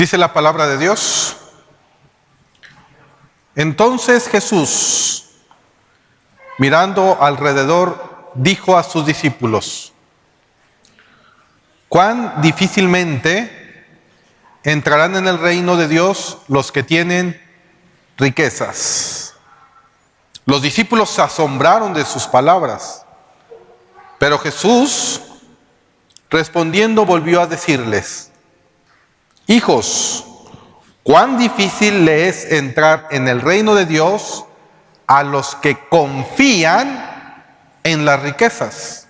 Dice la palabra de Dios: entonces Jesús, mirando alrededor, dijo a sus discípulos: cuán difícilmente entrarán en el reino de Dios los que tienen riquezas. Los discípulos se asombraron de sus palabras, pero Jesús, respondiendo, volvió a decirles: hijos, cuán difícil le es entrar en el reino de Dios a los que confían en las riquezas.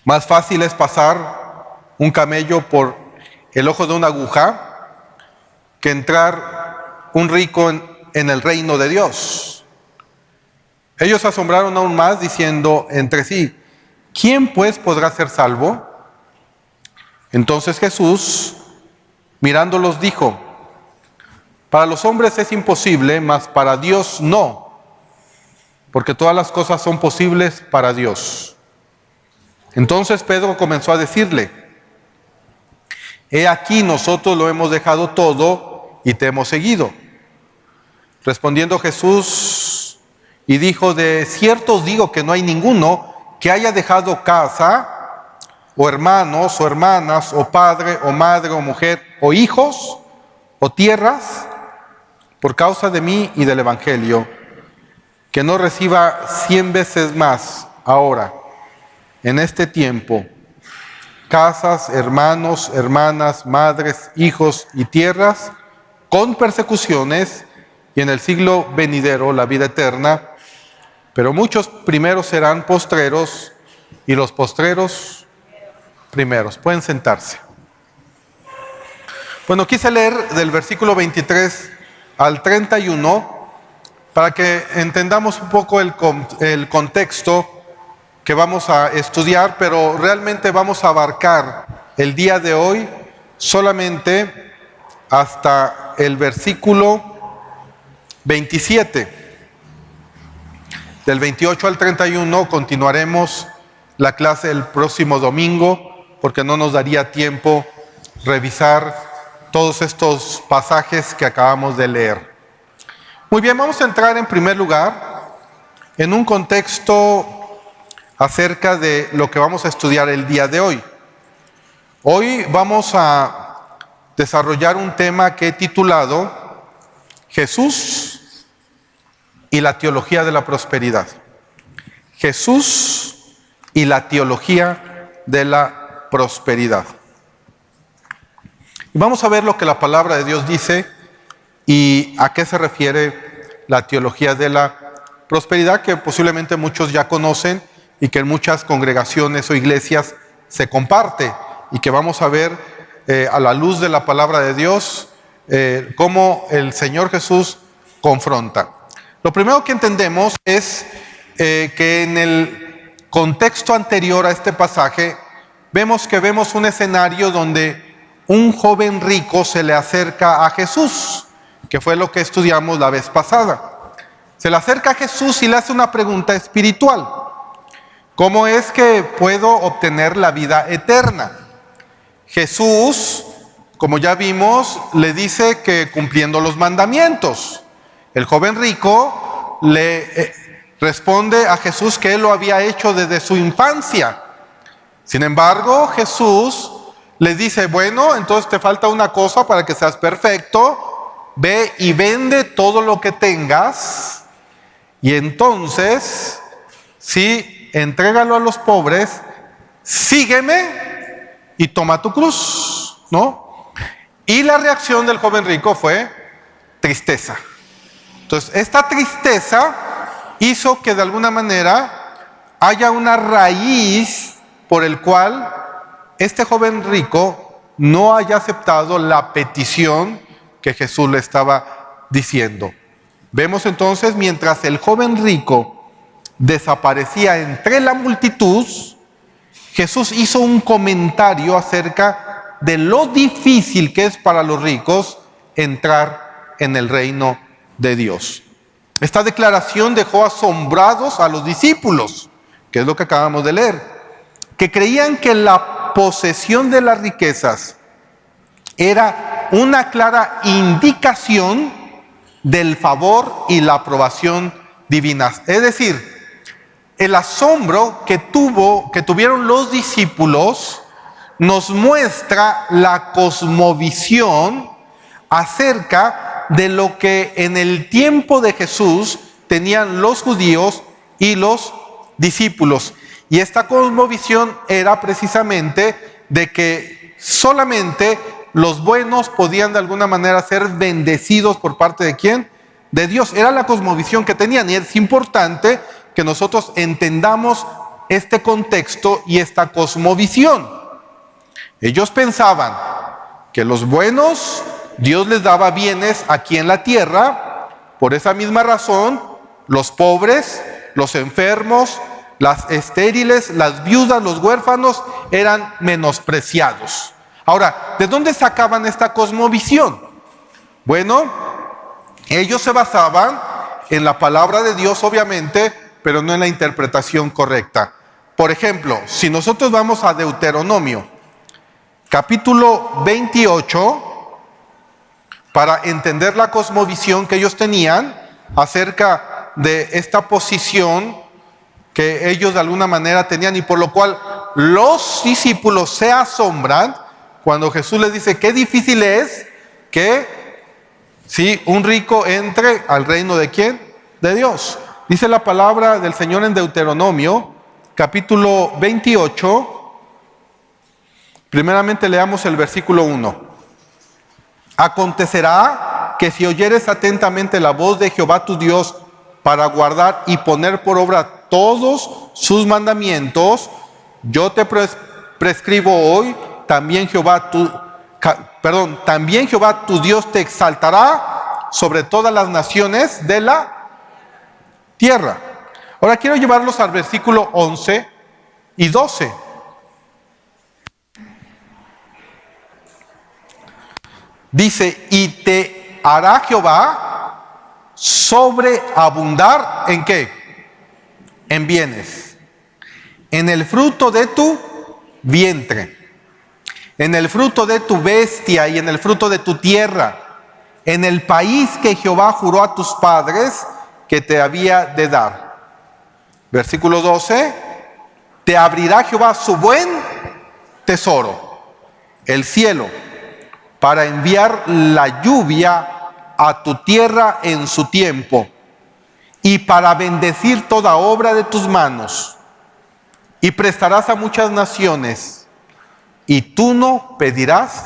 Más fácil es pasar un camello por el ojo de una aguja que entrar un rico en el reino de Dios. Ellos se asombraron aún más, diciendo entre sí: ¿quién pues podrá ser salvo? Entonces Jesús, mirándolos, dijo: para los hombres es imposible, mas para Dios no, porque todas las cosas son posibles para Dios. Entonces Pedro comenzó a decirle: he aquí, nosotros lo hemos dejado todo y te hemos seguido. Respondiendo Jesús y dijo: de cierto os digo que no hay ninguno que haya dejado casa, o hermanos, o hermanas, o padre, o madre, o mujer, o hijos, o tierras, por causa de mí y del Evangelio, que no reciba 100 veces más ahora, en este tiempo, casas, hermanos, hermanas, madres, hijos y tierras, con persecuciones, y en el siglo venidero la vida eterna. Pero muchos primeros serán postreros, y los postreros primeros. Pueden sentarse. Bueno, quise leer del versículo 23 al 31 para que entendamos un poco el contexto que vamos a estudiar, pero realmente vamos a abarcar el día de hoy solamente hasta el versículo 27. Del 28 al 31 continuaremos la clase el próximo domingo, porque no nos daría tiempo revisar todos estos pasajes que acabamos de leer. Muy bien, vamos a entrar en primer lugar en un contexto acerca de lo que vamos a estudiar el día de hoy. Hoy vamos a desarrollar un tema que he titulado Jesús y la teología de la prosperidad. Jesús y la teología de la prosperidad. Y vamos a ver lo que la palabra de Dios dice y a qué se refiere la teología de la prosperidad, que posiblemente muchos ya conocen y que en muchas congregaciones o iglesias se comparte, y que vamos a ver a la luz de la palabra de Dios cómo el Señor Jesús confronta. Lo primero que entendemos es que en el contexto anterior a este pasaje vemos un escenario donde un joven rico se le acerca a Jesús, que fue lo que estudiamos la vez pasada. Se le acerca a Jesús y le hace una pregunta espiritual: ¿cómo es que puedo obtener la vida eterna? Jesús, como ya vimos, le dice que cumpliendo los mandamientos. El joven rico le responde a Jesús que él lo había hecho desde su infancia. Sin embargo, Jesús le dice: bueno, entonces te falta una cosa para que seas perfecto. Ve y vende todo lo que tengas, y entonces, sí, entrégalo a los pobres, sígueme y toma tu cruz, ¿no? Y la reacción del joven rico fue tristeza. Entonces, esta tristeza hizo que de alguna manera haya una raíz por el cual este joven rico no haya aceptado la petición que Jesús le estaba diciendo. Vemos entonces, mientras el joven rico desaparecía entre la multitud, Jesús hizo un comentario acerca de lo difícil que es para los ricos entrar en el reino de Dios. Esta declaración dejó asombrados a los discípulos, que es lo que acabamos de leer, que creían que la posesión de las riquezas era una clara indicación del favor y la aprobación divinas. Es decir, el asombro que tuvieron los discípulos nos muestra la cosmovisión acerca de lo que en el tiempo de Jesús tenían los judíos y los discípulos. Y esta cosmovisión era precisamente de que solamente los buenos podían de alguna manera ser bendecidos por parte de ¿quién? De Dios. Era la cosmovisión que tenían, y es importante que nosotros entendamos este contexto y esta cosmovisión. Ellos pensaban que los buenos, Dios les daba bienes aquí en la tierra. Por esa misma razón, los pobres, los enfermos, las estériles, las viudas, los huérfanos eran menospreciados. Ahora, ¿de dónde sacaban esta cosmovisión? Bueno, ellos se basaban en la palabra de Dios, obviamente, pero no en la interpretación correcta. Por ejemplo, si nosotros vamos a Deuteronomio, capítulo 28, para entender la cosmovisión que ellos tenían acerca de esta posición que ellos de alguna manera tenían, y por lo cual los discípulos se asombran cuando Jesús les dice qué difícil es que un rico entre al reino de ¿quién? De Dios. Dice la palabra del Señor en Deuteronomio, capítulo 28. Primeramente leamos el versículo 1. Acontecerá que si oyeres atentamente la voz de Jehová tu Dios para guardar y poner por obra todos sus mandamientos, yo te prescribo hoy, también Jehová tu Dios te exaltará sobre todas las naciones de la tierra. Ahora quiero llevarlos al versículo 11 y 12. Dice, y te hará Jehová sobreabundar, ¿en qué? En bienes, en el fruto de tu vientre, en el fruto de tu bestia y en el fruto de tu tierra, en el país que Jehová juró a tus padres que te había de dar. Versículo 12, te abrirá Jehová su buen tesoro, el cielo, para enviar la lluvia a tu tierra en su tiempo, y para bendecir toda obra de tus manos, y prestarás a muchas naciones, y tú no pedirás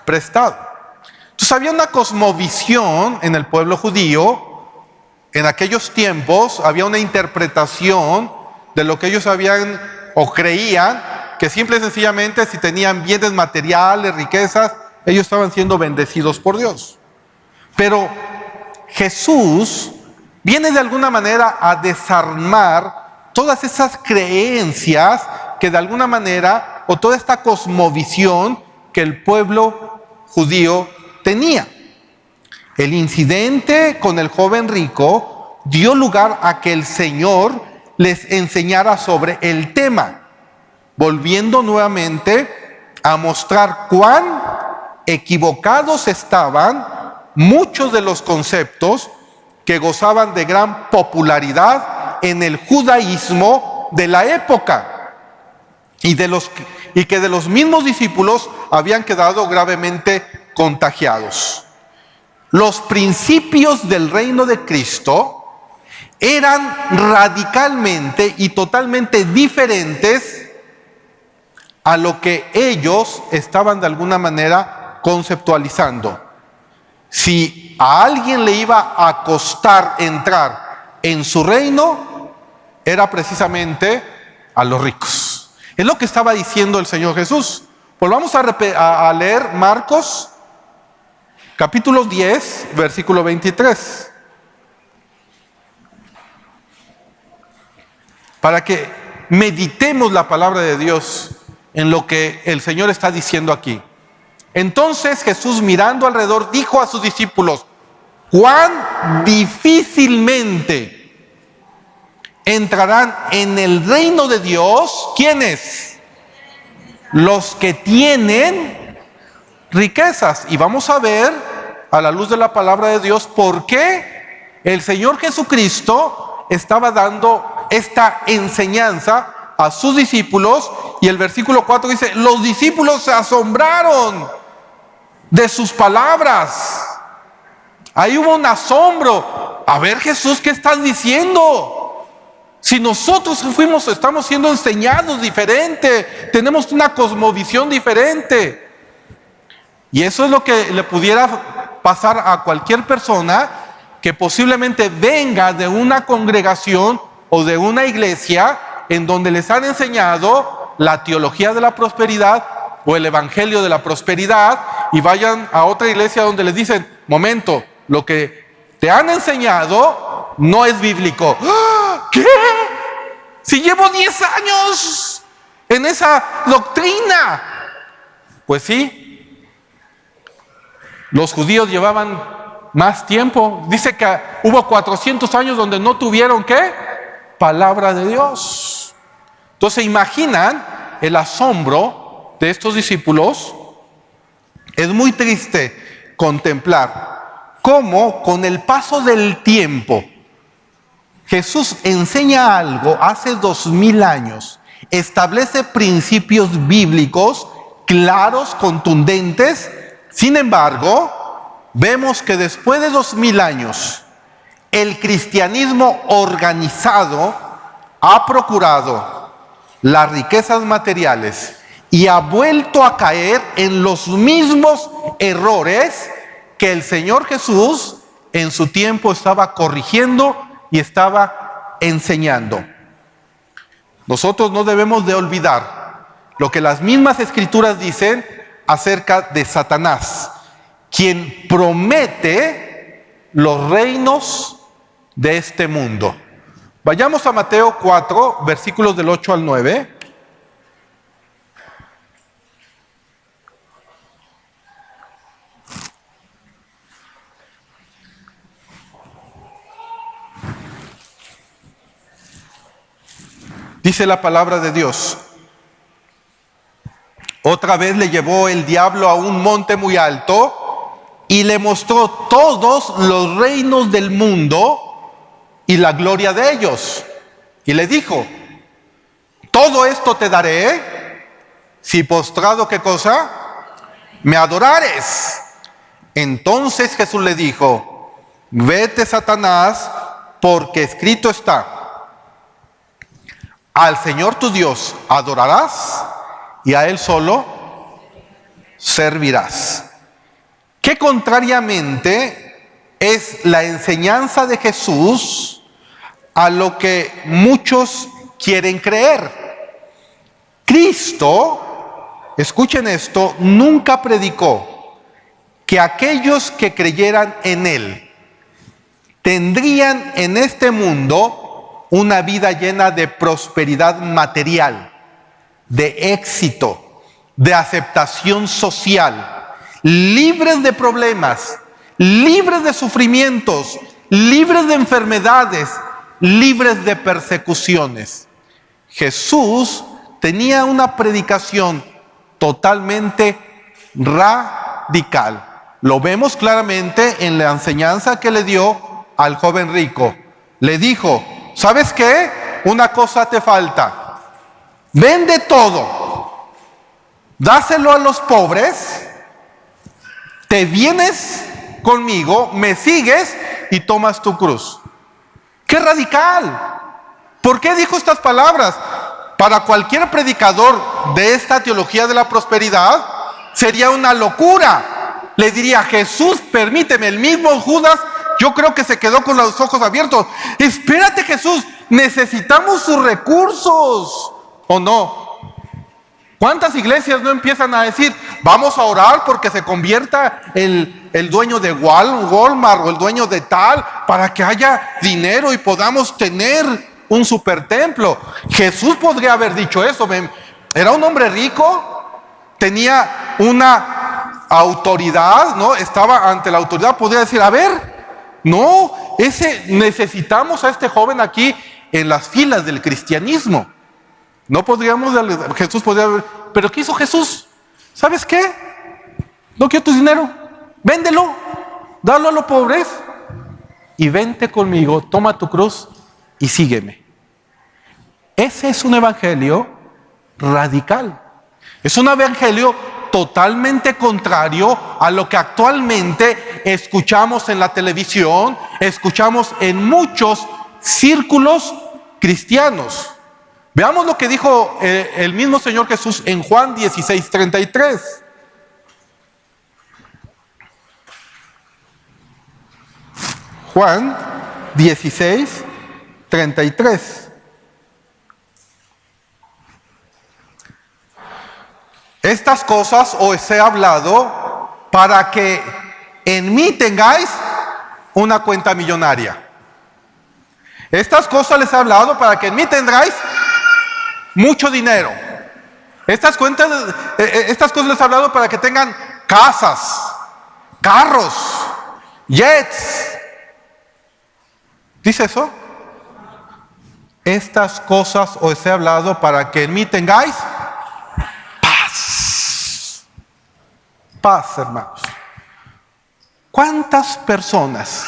prestado. Entonces había una cosmovisión en el pueblo judío. En aquellos tiempos había una interpretación de lo que ellos habían o creían, que simple y sencillamente si tenían bienes materiales, riquezas, ellos estaban siendo bendecidos por Dios. Pero Jesús viene de alguna manera a desarmar todas esas creencias que de alguna manera, o toda esta cosmovisión que el pueblo judío tenía. El incidente con el joven rico dio lugar a que el Señor les enseñara sobre el tema, volviendo nuevamente a mostrar cuán equivocados estaban muchos de los conceptos que gozaban de gran popularidad en el judaísmo de la época, y que de los mismos discípulos habían quedado gravemente contagiados. Los principios del reino de Cristo eran radicalmente y totalmente diferentes a lo que ellos estaban de alguna manera conceptualizando. Si a alguien le iba a costar entrar en su reino, era precisamente a los ricos. Es lo que estaba diciendo el Señor Jesús. Pues vamos a leer Marcos, capítulo 10, versículo 23. Para que meditemos la palabra de Dios en lo que el Señor está diciendo aquí. Entonces Jesús, mirando alrededor, dijo a sus discípulos: cuán difícilmente entrarán en el reino de Dios, ¿quiénes? Los que tienen riquezas. Y vamos a ver, a la luz de la palabra de Dios, por qué el Señor Jesucristo estaba dando esta enseñanza a sus discípulos. Y el versículo 4 dice, los discípulos se asombraron de sus palabras. Ahí hubo un asombro. A ver, Jesús, ¿qué estás diciendo? Si nosotros estamos siendo enseñados diferente, tenemos una cosmovisión diferente. Y eso es lo que le pudiera pasar a cualquier persona que posiblemente venga de una congregación o de una iglesia en donde les han enseñado la teología de la prosperidad o el evangelio de la prosperidad, y vayan a otra iglesia donde les dicen, momento, lo que te han enseñado no es bíblico. ¿Qué? Si llevo 10 años en esa doctrina. Pues sí, los judíos llevaban más tiempo. Dice que hubo 400 años donde no tuvieron, ¿qué? Palabra de Dios. Entonces, imaginan el asombro de estos discípulos. Es muy triste contemplar cómo con el paso del tiempo Jesús enseña algo hace 2000 años, establece principios bíblicos claros, contundentes. Sin embargo, vemos que después de 2000 años, el cristianismo organizado ha procurado las riquezas materiales y ha vuelto a caer en los mismos errores que el Señor Jesús en su tiempo estaba corrigiendo y estaba enseñando. Nosotros no debemos de olvidar lo que las mismas escrituras dicen acerca de Satanás, quien promete los reinos de este mundo. Vayamos a Mateo 4, versículos del 8 al 9. Dice la palabra de Dios: otra vez le llevó el diablo a un monte muy alto y le mostró todos los reinos del mundo y la gloria de ellos. Y le dijo: todo esto te daré si postrado, ¿qué cosa? Me adorares. Entonces Jesús le dijo: vete, Satanás, porque escrito está, al Señor tu Dios adorarás y a Él solo servirás. Que contrariamente es la enseñanza de Jesús a lo que muchos quieren creer. Cristo, escuchen esto, nunca predicó que aquellos que creyeran en Él tendrían en este mundo una vida llena de prosperidad material, de éxito, de aceptación social, libres de problemas, libres de sufrimientos, libres de enfermedades, libres de persecuciones. Jesús tenía una predicación totalmente radical. Lo vemos claramente en la enseñanza que le dio al joven rico. Le dijo: ¿sabes qué? Una cosa te falta. Vende todo, dáselo a los pobres, te vienes conmigo, me sigues y tomas tu cruz. ¡Qué radical! ¿Por qué dijo estas palabras? Para cualquier predicador de esta teología de la prosperidad sería una locura. Le diría: Jesús, permíteme. El mismo Judas, yo creo que se quedó con los ojos abiertos. Espérate, Jesús, necesitamos sus recursos, ¿o no? ¿Cuántas iglesias no empiezan a decir: vamos a orar porque se convierta el dueño de Walmart o el dueño de tal, para que haya dinero y podamos tener un super templo? Jesús podría haber dicho eso. Era un hombre rico, tenía una autoridad, ¿no? Estaba ante la autoridad, podría decir: a ver, no, necesitamos a este joven aquí en las filas del cristianismo. No podríamos, Jesús podría haber, pero ¿qué hizo Jesús? ¿Sabes qué? No quiero tu dinero, véndelo, dalo a los pobres y vente conmigo, toma tu cruz y sígueme. Ese es un evangelio radical. Es un evangelio totalmente contrario a lo que actualmente escuchamos en la televisión, escuchamos en muchos círculos cristianos. Veamos lo que dijo el mismo Señor Jesús en Juan 16:33. Juan 16:33. Estas cosas os he hablado para que en mí tengáis una cuenta millonaria. Estas cosas les he hablado para que en mí tendráis mucho dinero. Estas cosas les he hablado para que tengan casas, carros, jets. ¿Dice eso? Estas cosas os he hablado para que en mí tengáis paz, hermanos. ¿Cuántas personas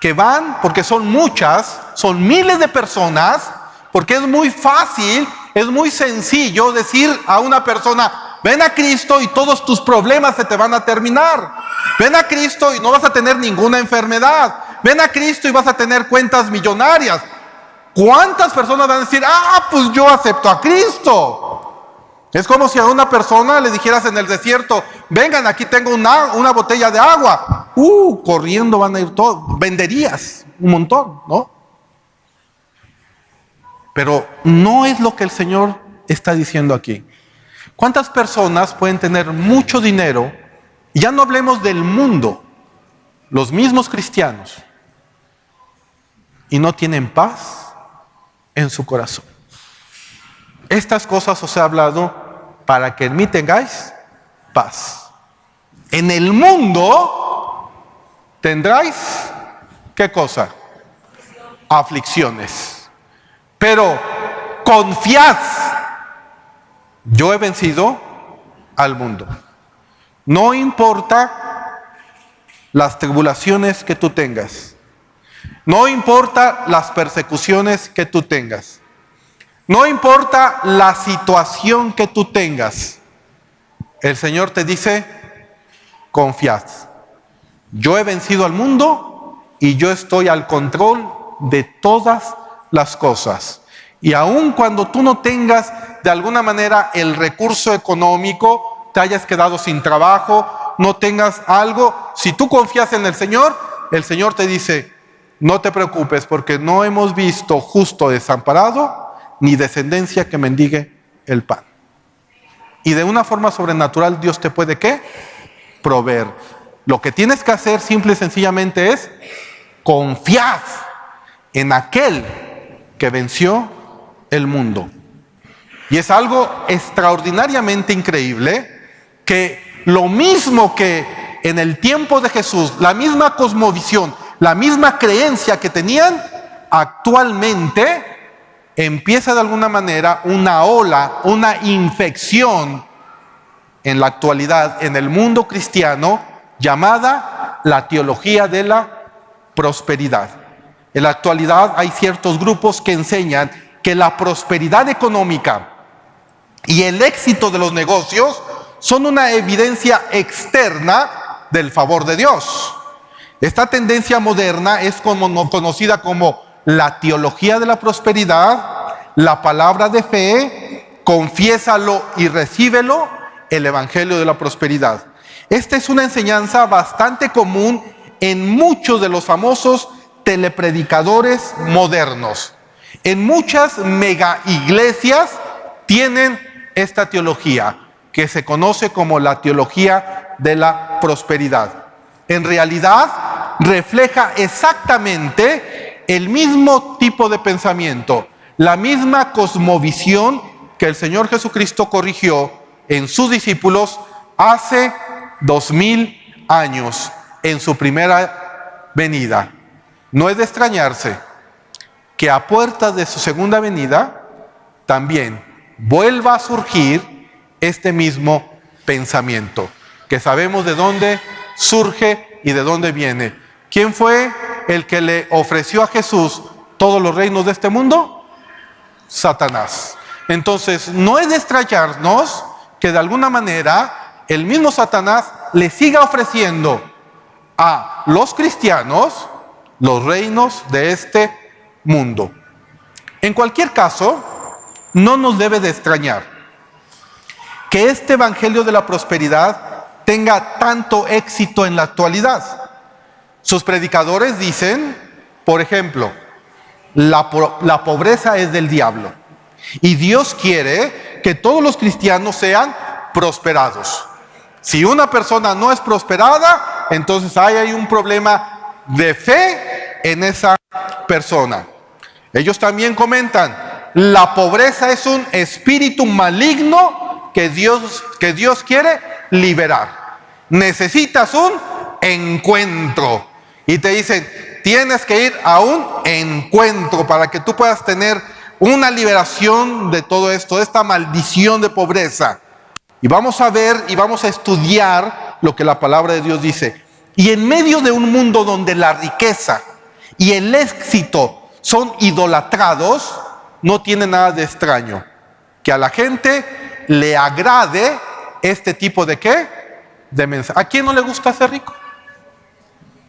que van, porque son muchas, son miles de personas, porque es muy fácil, es muy sencillo decir a una persona, ven a Cristo y todos tus problemas se te van a terminar. Ven a Cristo y no vas a tener ninguna enfermedad. Ven a Cristo y vas a tener cuentas millonarias. ¿Cuántas personas van a decir, pues yo acepto a Cristo? Es como si a una persona le dijeras en el desierto, vengan, aquí tengo una botella de agua. Corriendo van a ir todos. Venderías un montón, ¿no? Pero no es lo que el Señor está diciendo aquí. ¿Cuántas personas pueden tener mucho dinero? Y ya no hablemos del mundo, los mismos cristianos, y no tienen paz en su corazón. Estas cosas os he hablado para que en mí tengáis paz. En el mundo tendráis, ¿qué cosa? Aflicciones. Pero confiad, yo he vencido al mundo. No importa las tribulaciones que tú tengas. No importa las persecuciones que tú tengas. No importa la situación que tú tengas, el Señor te dice, confiad. Yo he vencido al mundo y yo estoy al control de todas las cosas. Y aun cuando tú no tengas de alguna manera el recurso económico, te hayas quedado sin trabajo, no tengas algo, si tú confías en el Señor te dice, no te preocupes porque no hemos visto justo desamparado ni descendencia que mendigue el pan. Y de una forma sobrenatural Dios te puede, ¿qué? Proveer. Lo que tienes que hacer simple y sencillamente es confiar en aquel que venció el mundo. Y es algo extraordinariamente increíble que lo mismo que en el tiempo de Jesús, la misma cosmovisión, la misma creencia que tenían, actualmente empieza de alguna manera una ola, una infección en la actualidad, en el mundo cristiano, llamada la teología de la prosperidad. En la actualidad hay ciertos grupos que enseñan que la prosperidad económica y el éxito de los negocios son una evidencia externa del favor de Dios. Esta tendencia moderna es conocida como la teología de la prosperidad, la palabra de fe, confiésalo y recíbelo, el evangelio de la prosperidad. Esta es una enseñanza bastante común en muchos de los famosos telepredicadores modernos. En muchas mega iglesias tienen esta teología, que se conoce como la teología de la prosperidad. En realidad, refleja exactamente el mismo tipo de pensamiento, la misma cosmovisión que el Señor Jesucristo corrigió en sus discípulos hace 2000 años en su primera venida. No es de extrañarse que a puertas de su segunda venida también vuelva a surgir este mismo pensamiento. que sabemos de dónde surge y de dónde viene. ¿Quién fue el que le ofreció a Jesús todos los reinos de este mundo? Satanás. Entonces, no es de extrañarnos que de alguna manera el mismo Satanás le siga ofreciendo a los cristianos los reinos de este mundo. En cualquier caso, no nos debe de extrañar que este evangelio de la prosperidad tenga tanto éxito en la actualidad. Sus predicadores dicen, por ejemplo, la pobreza es del diablo y Dios quiere que todos los cristianos sean prosperados. Si una persona no es prosperada, entonces hay un problema de fe en esa persona. Ellos también comentan, la pobreza es un espíritu maligno que Dios quiere liberar. Necesitas un encuentro. Y te dicen, tienes que ir a un encuentro para que tú puedas tener una liberación de todo esto, de esta maldición de pobreza. Y vamos a ver y vamos a estudiar lo que la palabra de Dios dice. Y en medio de un mundo donde la riqueza y el éxito son idolatrados, no tiene nada de extraño que a la gente le agrade este tipo de ¿qué? De mensaje. ¿A quién no le gusta ser rico?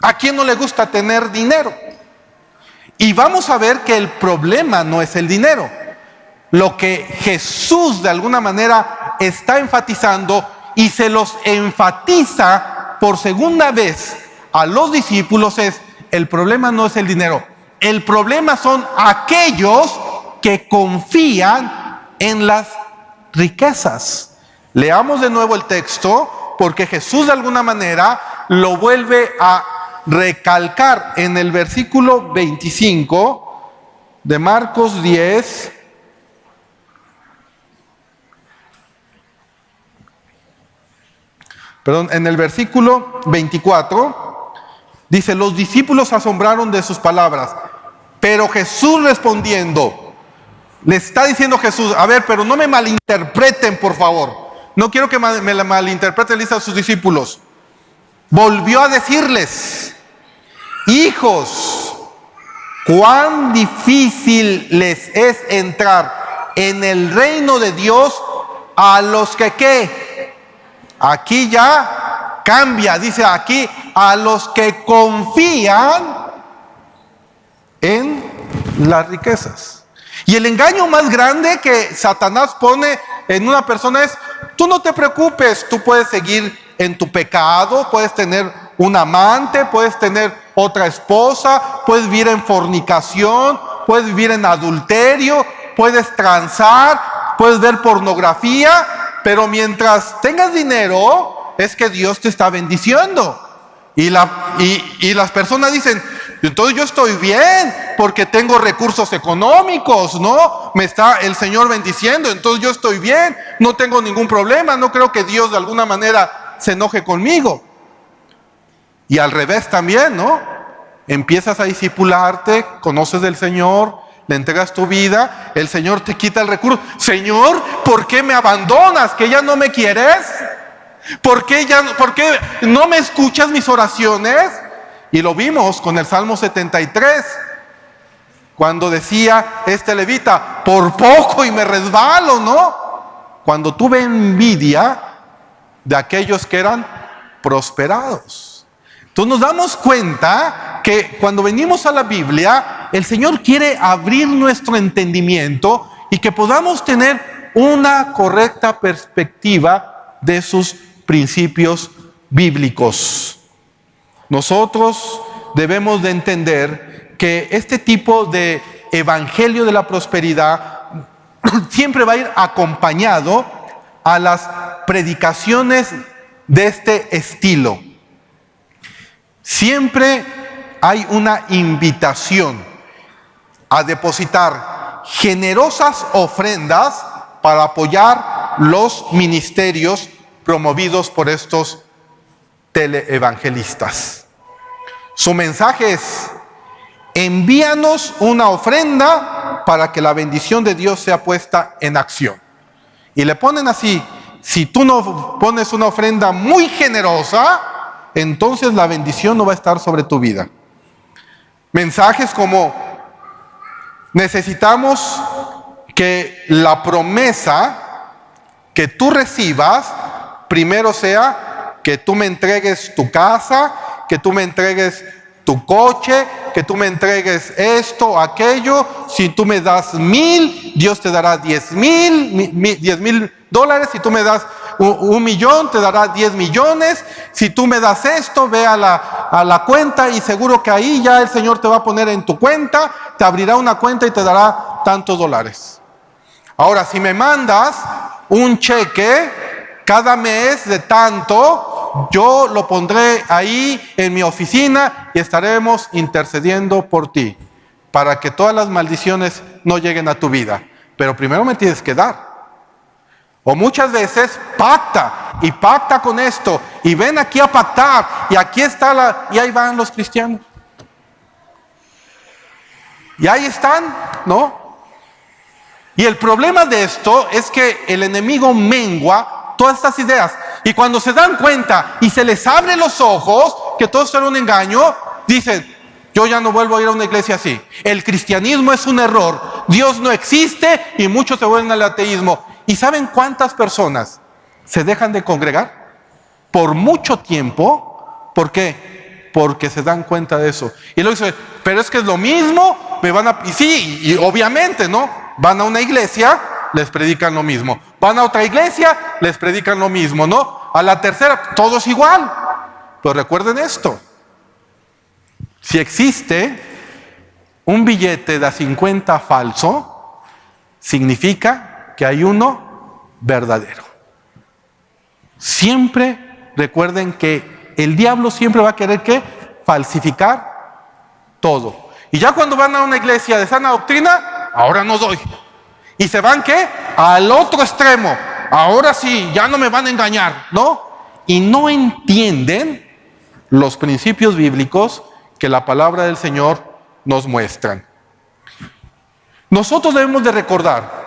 ¿A quién no le gusta tener dinero? Y vamos a ver que el problema no es el dinero. Lo que Jesús de alguna manera está enfatizando y se los enfatiza por segunda vez a los discípulos es, el problema no es el dinero. El problema son aquellos que confían en las riquezas. Leamos de nuevo el texto porque Jesús de alguna manera lo vuelve a recalcar en el versículo 25 de Marcos 10. En el versículo 24 dice, los discípulos se asombraron de sus palabras, pero Jesús respondiendo, le está diciendo Jesús, a ver, pero no me malinterpreten, por favor. No quiero que me la malinterpreten, le dice a sus discípulos. Volvió a decirles, hijos, cuán difícil les es entrar en el reino de Dios a los que ¿qué? Aquí ya cambia, dice aquí, a los que confían en las riquezas. Y el engaño más grande que Satanás pone en una persona es, tú no te preocupes, tú puedes seguir en tu pecado, puedes tener un amante, puedes tener otra esposa, puedes vivir en fornicación, puedes vivir en adulterio, puedes transar, puedes ver pornografía, pero mientras tengas dinero, es que Dios te está bendiciendo. Y las personas dicen, entonces yo estoy bien, porque tengo recursos económicos, ¿no? Me está el Señor bendiciendo, entonces yo estoy bien, no tengo ningún problema, no creo que Dios de alguna manera se enoje conmigo. Y al revés también, ¿no? Empiezas a discipularte, conoces del Señor, le entregas tu vida, el Señor te quita el recurso. Señor, ¿por qué me abandonas? ¿Que ya no me quieres? ¿Por qué no me escuchas mis oraciones? Y lo vimos con el Salmo 73, cuando decía este levita, por poco y me resbalo, ¿no? Cuando tuve envidia de aquellos que eran prosperados. Entonces nos damos cuenta que cuando venimos a la Biblia, el Señor quiere abrir nuestro entendimiento y que podamos tener una correcta perspectiva de sus principios bíblicos. Nosotros debemos de entender que este tipo de evangelio de la prosperidad siempre va a ir acompañado a las predicaciones de este estilo. Siempre hay una invitación a depositar generosas ofrendas para apoyar los ministerios promovidos por estos teleevangelistas. Su mensaje es: envíanos una ofrenda para que la bendición de Dios sea puesta en acción. Y le ponen así: si tú no pones una ofrenda muy generosa, entonces la bendición no va a estar sobre tu vida. Mensajes como: necesitamos que la promesa que tú recibas primero sea que tú me entregues tu casa, que tú me entregues tu coche, que tú me entregues esto, aquello. Si tú me das 1,000, Dios te dará 10,000 dólares. Si tú me das 1,000,000, te dará 10 millones. Si tú me das esto, ve a la cuenta y seguro que ahí ya el Señor te va a poner en tu cuenta, te abrirá una cuenta y te dará tantos dólares. Ahora, si me mandas un cheque cada mes de tanto, yo lo pondré ahí en mi oficina y estaremos intercediendo por ti para que todas las maldiciones no lleguen a tu vida. Pero primero me tienes que dar. O muchas veces pacta con esto y ven aquí a pactar y aquí está y ahí van los cristianos. Y ahí están, ¿no? Y el problema de esto es que el enemigo mengua todas estas ideas. Y cuando se dan cuenta y se les abre los ojos que todo esto era un engaño, dicen: yo ya no vuelvo a ir a una iglesia así. El cristianismo es un error. Dios no existe, y muchos se vuelven al ateísmo. ¿Y saben cuántas personas se dejan de congregar? Por mucho tiempo. ¿Por qué? Porque se dan cuenta de eso. Y luego dicen: pero es que es lo mismo, me van a... Y sí, y obviamente, ¿no? Van a una iglesia, les predican lo mismo. Van a otra iglesia, les predican lo mismo, ¿no? A la tercera, todo es igual. Pero recuerden esto: si existe un billete de a 50 falso, significa que hay uno verdadero. Siempre recuerden que el diablo siempre va a querer ¿qué? Falsificar todo. Y ya cuando van a una iglesia de sana doctrina, ahora no doy. Y se van ¿qué? Al otro extremo. Ahora sí, ya no me van a engañar, ¿no? Y no entienden los principios bíblicos que la palabra del Señor nos muestran. Nosotros debemos de recordar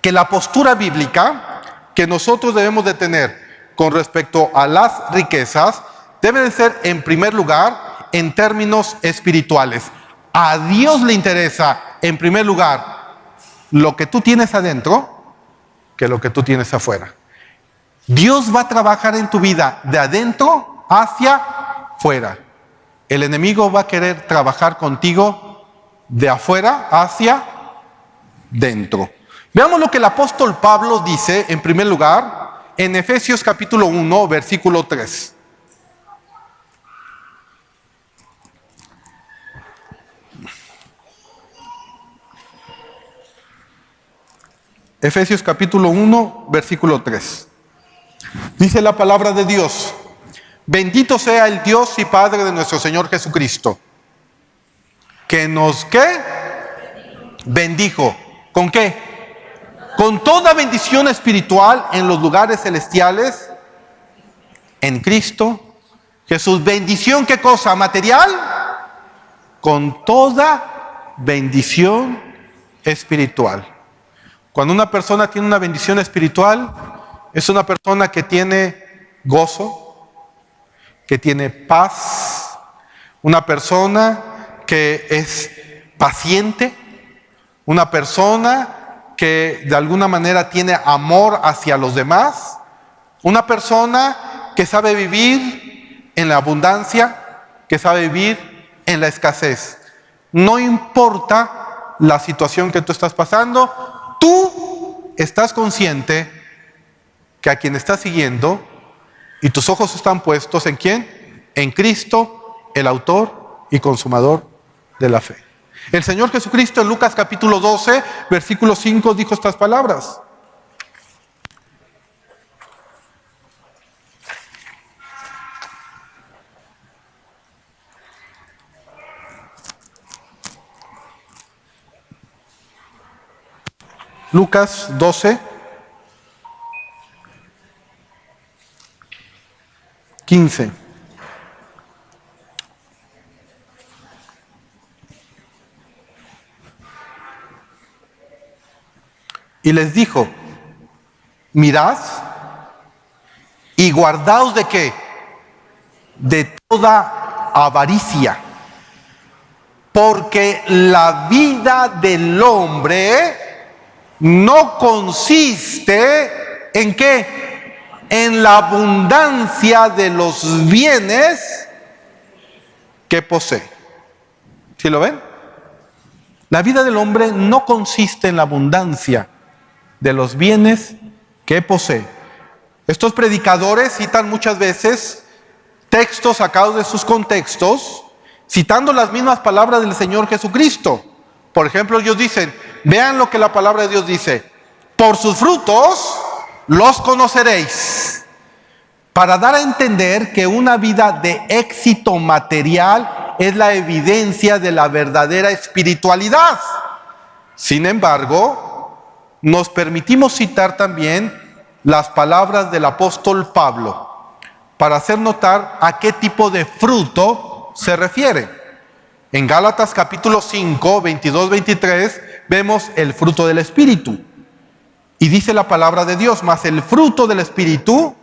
que la postura bíblica que nosotros debemos de tener con respecto a las riquezas debe de ser, en primer lugar, en términos espirituales. A Dios le interesa, en primer lugar, lo que tú tienes adentro que lo que tú tienes afuera. Dios va a trabajar en tu vida de adentro hacia fuera. El enemigo va a querer trabajar contigo de afuera hacia dentro. Veamos lo que el apóstol Pablo dice, en primer lugar, en Efesios capítulo 1, versículo 3. Efesios capítulo 1, versículo 3. Dice la palabra de Dios: bendito sea el Dios y Padre de nuestro Señor Jesucristo, que nos, ¿qué? Bendijo. ¿Con qué? Con toda bendición espiritual en los lugares celestiales en Cristo Jesús. Bendición, ¿qué cosa? ¿Material? Con toda bendición espiritual. Cuando una persona tiene una bendición espiritual, es una persona que tiene gozo, que tiene paz, una persona que es paciente, una persona que de alguna manera tiene amor hacia los demás, una persona que sabe vivir en la abundancia, que sabe vivir en la escasez. No importa la situación que tú estás pasando, tú estás consciente que a quien estás siguiendo y tus ojos están puestos ¿en quién? En Cristo, el autor y consumador de la fe. El Señor Jesucristo en Lucas capítulo 12, versículo 5 dijo estas palabras: Lucas 12, 15. Y les dijo: mirad Y guardaos ¿de qué? De toda avaricia. Porque la vida del hombre no consiste ¿en qué? En la abundancia de los bienes que posee. ¿Sí lo ven? La vida del hombre no consiste en la abundancia de los bienes que posee. Estos predicadores citan muchas veces textos sacados de sus contextos, citando las mismas palabras del Señor Jesucristo. Por ejemplo, ellos dicen, vean lo que la palabra de Dios dice: por sus frutos los conoceréis. Para dar a entender que una vida de éxito material es la evidencia de la verdadera espiritualidad. Sin embargo, nos permitimos citar también las palabras del apóstol Pablo para hacer notar a qué tipo de fruto se refiere. En Gálatas capítulo 5, 22-23, vemos el fruto del Espíritu. Y dice la palabra de Dios, mas el fruto del Espíritu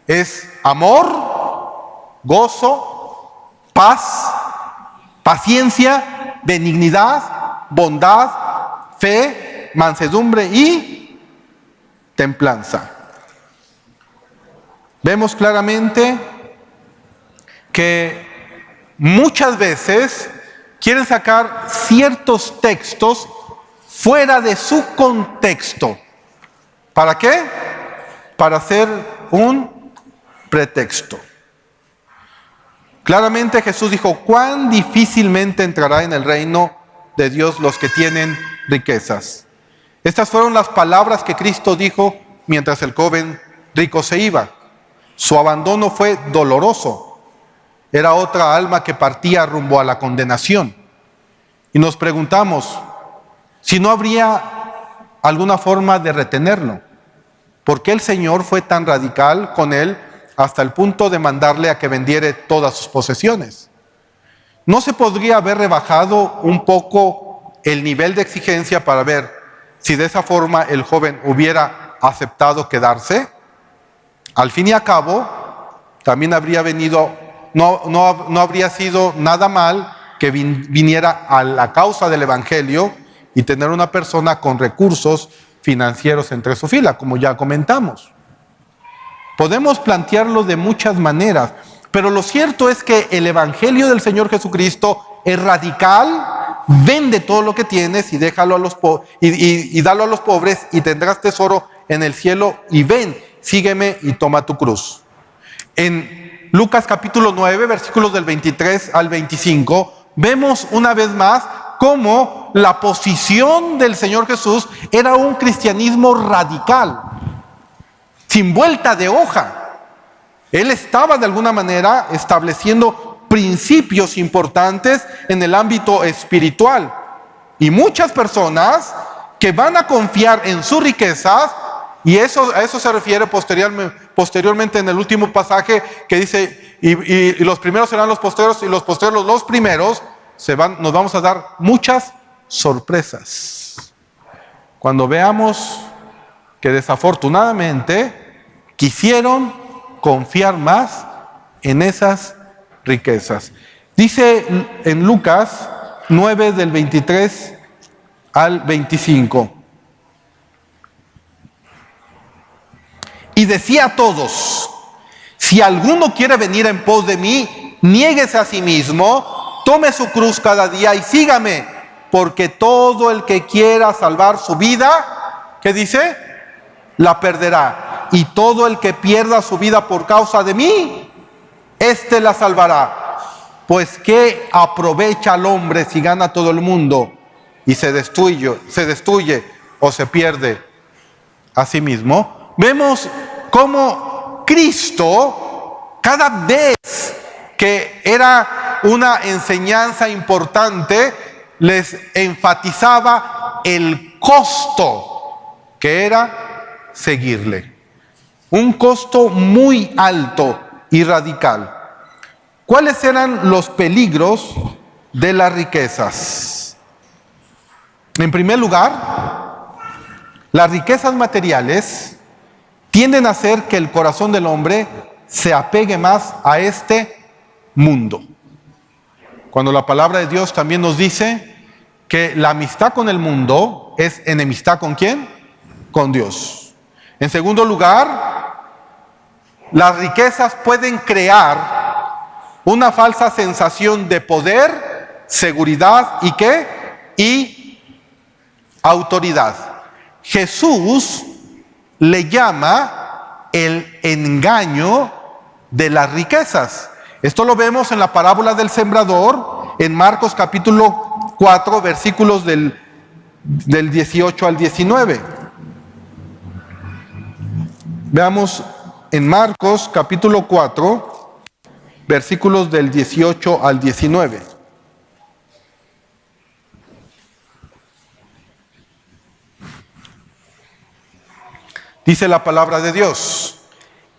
es amor, gozo, paz, paciencia, benignidad, bondad, fe, mansedumbre y templanza. Vemos claramente que muchas veces quieren sacar ciertos textos fuera de su contexto. ¿Para qué? Para hacer un pretexto. Claramente Jesús dijo, cuán difícilmente entrará en el reino de Dios los que tienen riquezas. Estas fueron las palabras que Cristo dijo mientras el joven rico se iba. Su abandono fue doloroso. Era otra alma que partía rumbo a la condenación. Y nos preguntamos si no habría alguna forma de retenerlo. ¿Por qué el Señor fue tan radical con él hasta el punto de mandarle a que vendiere todas sus posesiones? ¿No se podría haber rebajado un poco el nivel de exigencia para ver si de esa forma el joven hubiera aceptado quedarse? Al fin y al cabo, también habría venido, no habría sido nada mal que viniera a la causa del Evangelio y tener una persona con recursos financieros entre su fila, como ya comentamos. Podemos plantearlo de muchas maneras, pero lo cierto es que el Evangelio del Señor Jesucristo es radical. Vende todo lo que tienes y déjalo a los y dalo a los pobres y tendrás tesoro en el cielo, y ven, sígueme y toma tu cruz. En Lucas capítulo 9, versículos del 23 al 25, vemos una vez más cómo la posición del Señor Jesús era un cristianismo radical, sin vuelta de hoja. Él estaba de alguna manera estableciendo principios importantes en el ámbito espiritual. Y muchas personas que van a confiar en sus riquezas, y a eso se refiere posteriormente en el último pasaje que dice, y los primeros serán los postreros y los postreros los primeros, nos vamos a dar muchas sorpresas cuando veamos que desafortunadamente quisieron confiar más en esas riquezas. Dice en Lucas 9 del 23 al 25. Y decía a todos, si alguno quiere venir en pos de mí, niéguese a sí mismo, tome su cruz cada día y sígame, porque todo el que quiera salvar su vida, ¿qué dice? La perderá. Y todo el que pierda su vida por causa de mí, éste la salvará. Pues ¿qué aprovecha al hombre si gana todo el mundo y se destruye o se pierde a sí mismo? Vemos cómo Cristo, cada vez que era una enseñanza importante, les enfatizaba el costo que era seguirle. Un costo muy alto y radical. ¿Cuáles eran los peligros de las riquezas? En primer lugar, las riquezas materiales tienden a hacer que el corazón del hombre se apegue más a este mundo. Cuando la palabra de Dios también nos dice que la amistad con el mundo es enemistad ¿con quién? Con Dios. En segundo lugar, las riquezas pueden crear una falsa sensación de poder, seguridad y ¿qué? Y autoridad. Jesús le llama el engaño de las riquezas. Esto lo vemos en la parábola del sembrador, en Marcos capítulo 4, versículos del 18 al 19. Veamos en Marcos capítulo 4, versículos del 18 al 19. Dice la palabra de Dios: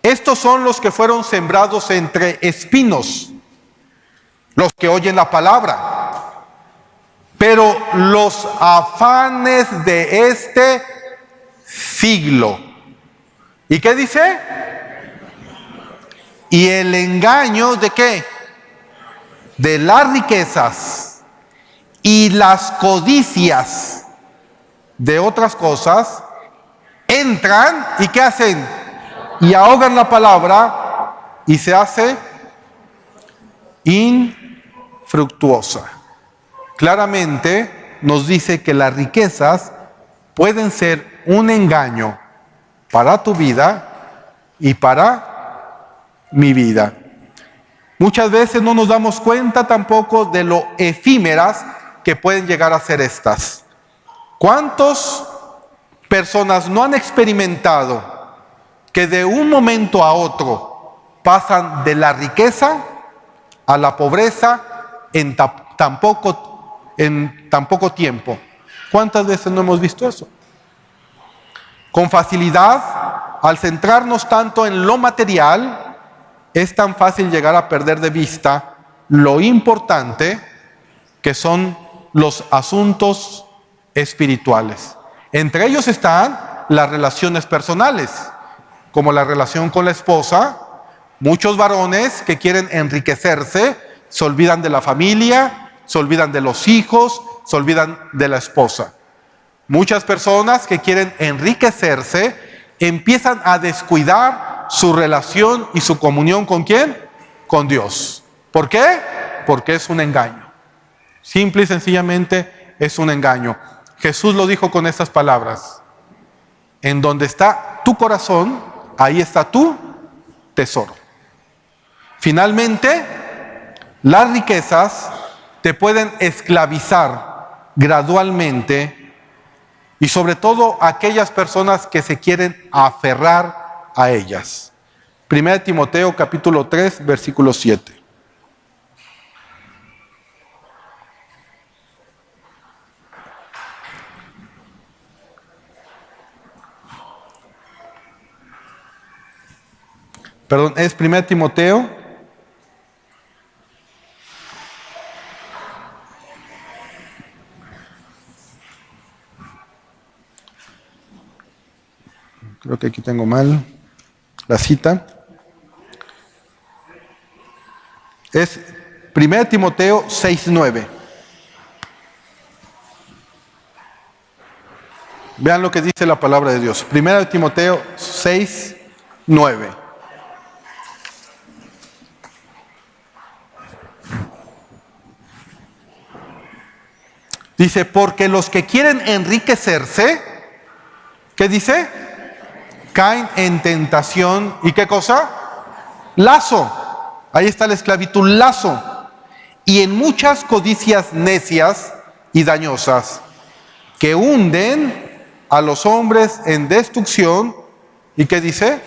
estos son los que fueron sembrados entre espinos, los que oyen la palabra, pero los afanes de este siglo. ¿Y qué dice? Y el engaño de ¿qué? De las riquezas y las codicias de otras cosas entran y ¿qué hacen? Y ahogan la palabra y se hace infructuosa. Claramente nos dice que las riquezas pueden ser un engaño para tu vida y para mi vida. Muchas veces no nos damos cuenta tampoco de lo efímeras que pueden llegar a ser estas. ¿Cuántas personas no han experimentado que de un momento a otro pasan de la riqueza a la pobreza en tan poco tiempo? ¿Cuántas veces no hemos visto eso? Con facilidad, al centrarnos tanto en lo material, es tan fácil llegar a perder de vista lo importante que son los asuntos espirituales. Entre ellos están las relaciones personales, como la relación con la esposa. Muchos varones que quieren enriquecerse se olvidan de la familia, se olvidan de los hijos, se olvidan de la esposa. Muchas personas que quieren enriquecerse empiezan a descuidar su relación y su comunión ¿con quién? Con Dios. ¿Por qué? Porque es un engaño. Simple y sencillamente es un engaño. Jesús lo dijo con estas palabras: en donde está tu corazón, ahí está tu tesoro. Finalmente, las riquezas te pueden esclavizar gradualmente, y sobre todo aquellas personas que se quieren aferrar a ellas. 1 Timoteo capítulo 3, versículo 7. Perdón, es 1 Timoteo creo que aquí tengo mal la cita. Es 1 Timoteo 6:9. Vean lo que dice la palabra de Dios. 1 Timoteo 6:9. Dice: porque los que quieren enriquecerse, ¿qué dice? Caen en tentación. ¿Y qué cosa? Lazo. Ahí está la esclavitud, lazo. Y en muchas codicias necias y dañosas, que hunden a los hombres en destrucción. ¿Y qué dice?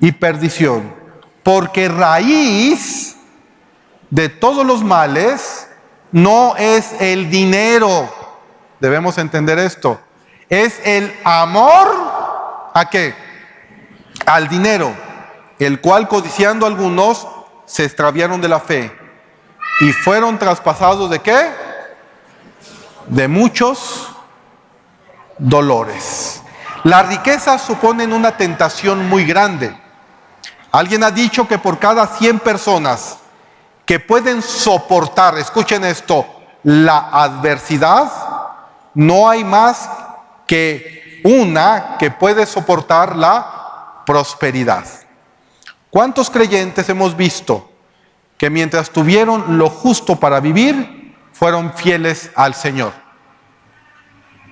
Y perdición. Porque raíz de todos los males no es el dinero. Debemos entender esto. Es el amor ¿a qué? Al dinero, el cual codiciando algunos se extraviaron de la fe y fueron traspasados ¿de qué? De muchos dolores. Las riquezas suponen una tentación muy grande. Alguien ha dicho que por cada 100 personas que pueden soportar, escuchen esto, la adversidad, no hay más que una que puede soportar la prosperidad. ¿Cuántos creyentes hemos visto que mientras tuvieron lo justo para vivir, fueron fieles al Señor?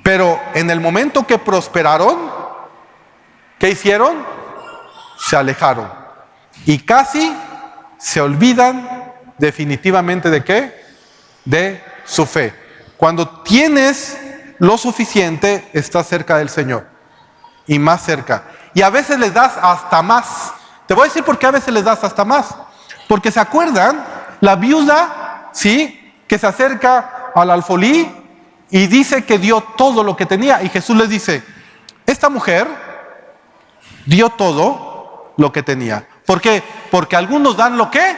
Pero en el momento que prosperaron, ¿qué hicieron? Se alejaron. Y casi se olvidan definitivamente ¿de qué? De su fe. Cuando tienes lo suficiente, estás cerca del Señor. Y más cerca. Y a veces les das hasta más. Te voy a decir por qué a veces les das hasta más. Porque se acuerdan, la viuda, ¿sí? Que se acerca al alfolí y dice que dio todo lo que tenía. Y Jesús les dice, esta mujer dio todo lo que tenía. ¿Por qué? Porque algunos dan lo que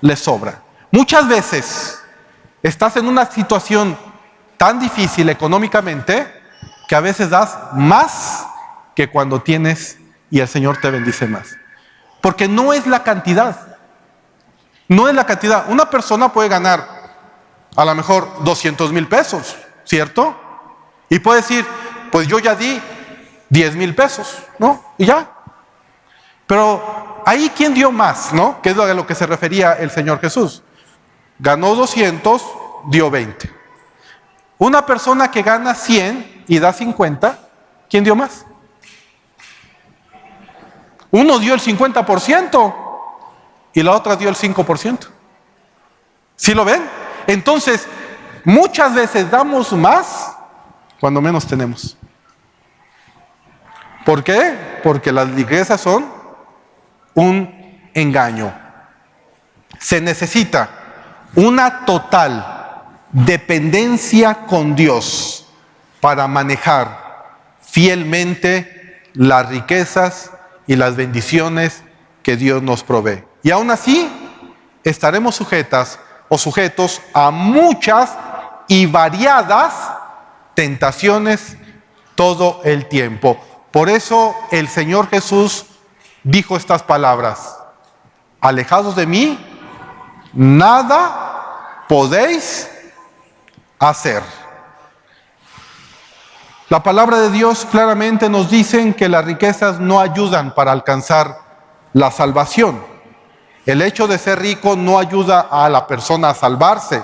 les sobra. Muchas veces estás en una situación tan difícil económicamente que a veces das más que cuando tienes y el Señor te bendice más. Porque no es la cantidad. No es la cantidad. Una persona puede ganar a lo mejor 200,000 pesos, ¿cierto? Y puede decir, pues yo ya di 10,000 pesos, ¿no? Y ya. Pero ahí, ¿quién dio más, no? Que es a lo que se refería el Señor Jesús. Ganó 200, dio 20. Una persona que gana 100 y da 50, ¿quién dio más? Uno dio el 50% y la otra dio el 5%. ¿Sí lo ven? Entonces, muchas veces damos más cuando menos tenemos. ¿Por qué? Porque las riquezas son un engaño. Se necesita una total dependencia con Dios para manejar fielmente las riquezas y las bendiciones que Dios nos provee. Y aún así, estaremos sujetas o sujetos a muchas y variadas tentaciones todo el tiempo. Por eso el Señor Jesús dijo estas palabras: alejados de mí, nada podéis hacer. La palabra de Dios claramente nos dice que las riquezas no ayudan para alcanzar la salvación. El hecho de ser rico no ayuda a la persona a salvarse,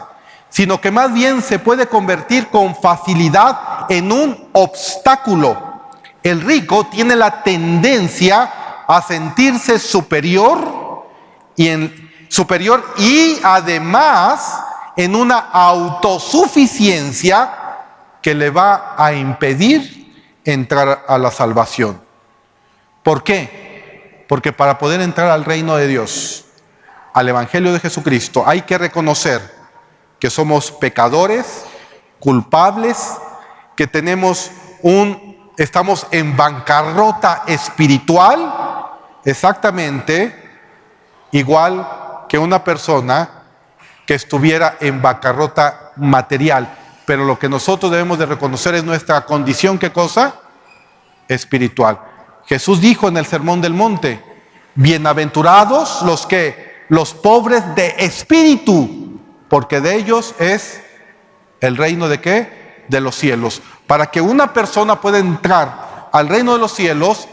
sino que más bien se puede convertir con facilidad en un obstáculo. El rico tiene la tendencia a sentirse superior y además en una autosuficiencia que le va a impedir entrar a la salvación. ¿Por qué? Porque para poder entrar al reino de Dios, al Evangelio de Jesucristo, hay que reconocer que somos pecadores, culpables, que estamos en bancarrota espiritual, exactamente igual que una persona que estuviera en bancarrota material. Pero lo que nosotros debemos de reconocer es nuestra condición, ¿qué cosa? Espiritual. Jesús dijo en el Sermón del Monte, bienaventurados los pobres de espíritu, porque de ellos es el reino de ¿qué? De los cielos. Para que una persona pueda entrar al reino de los cielos,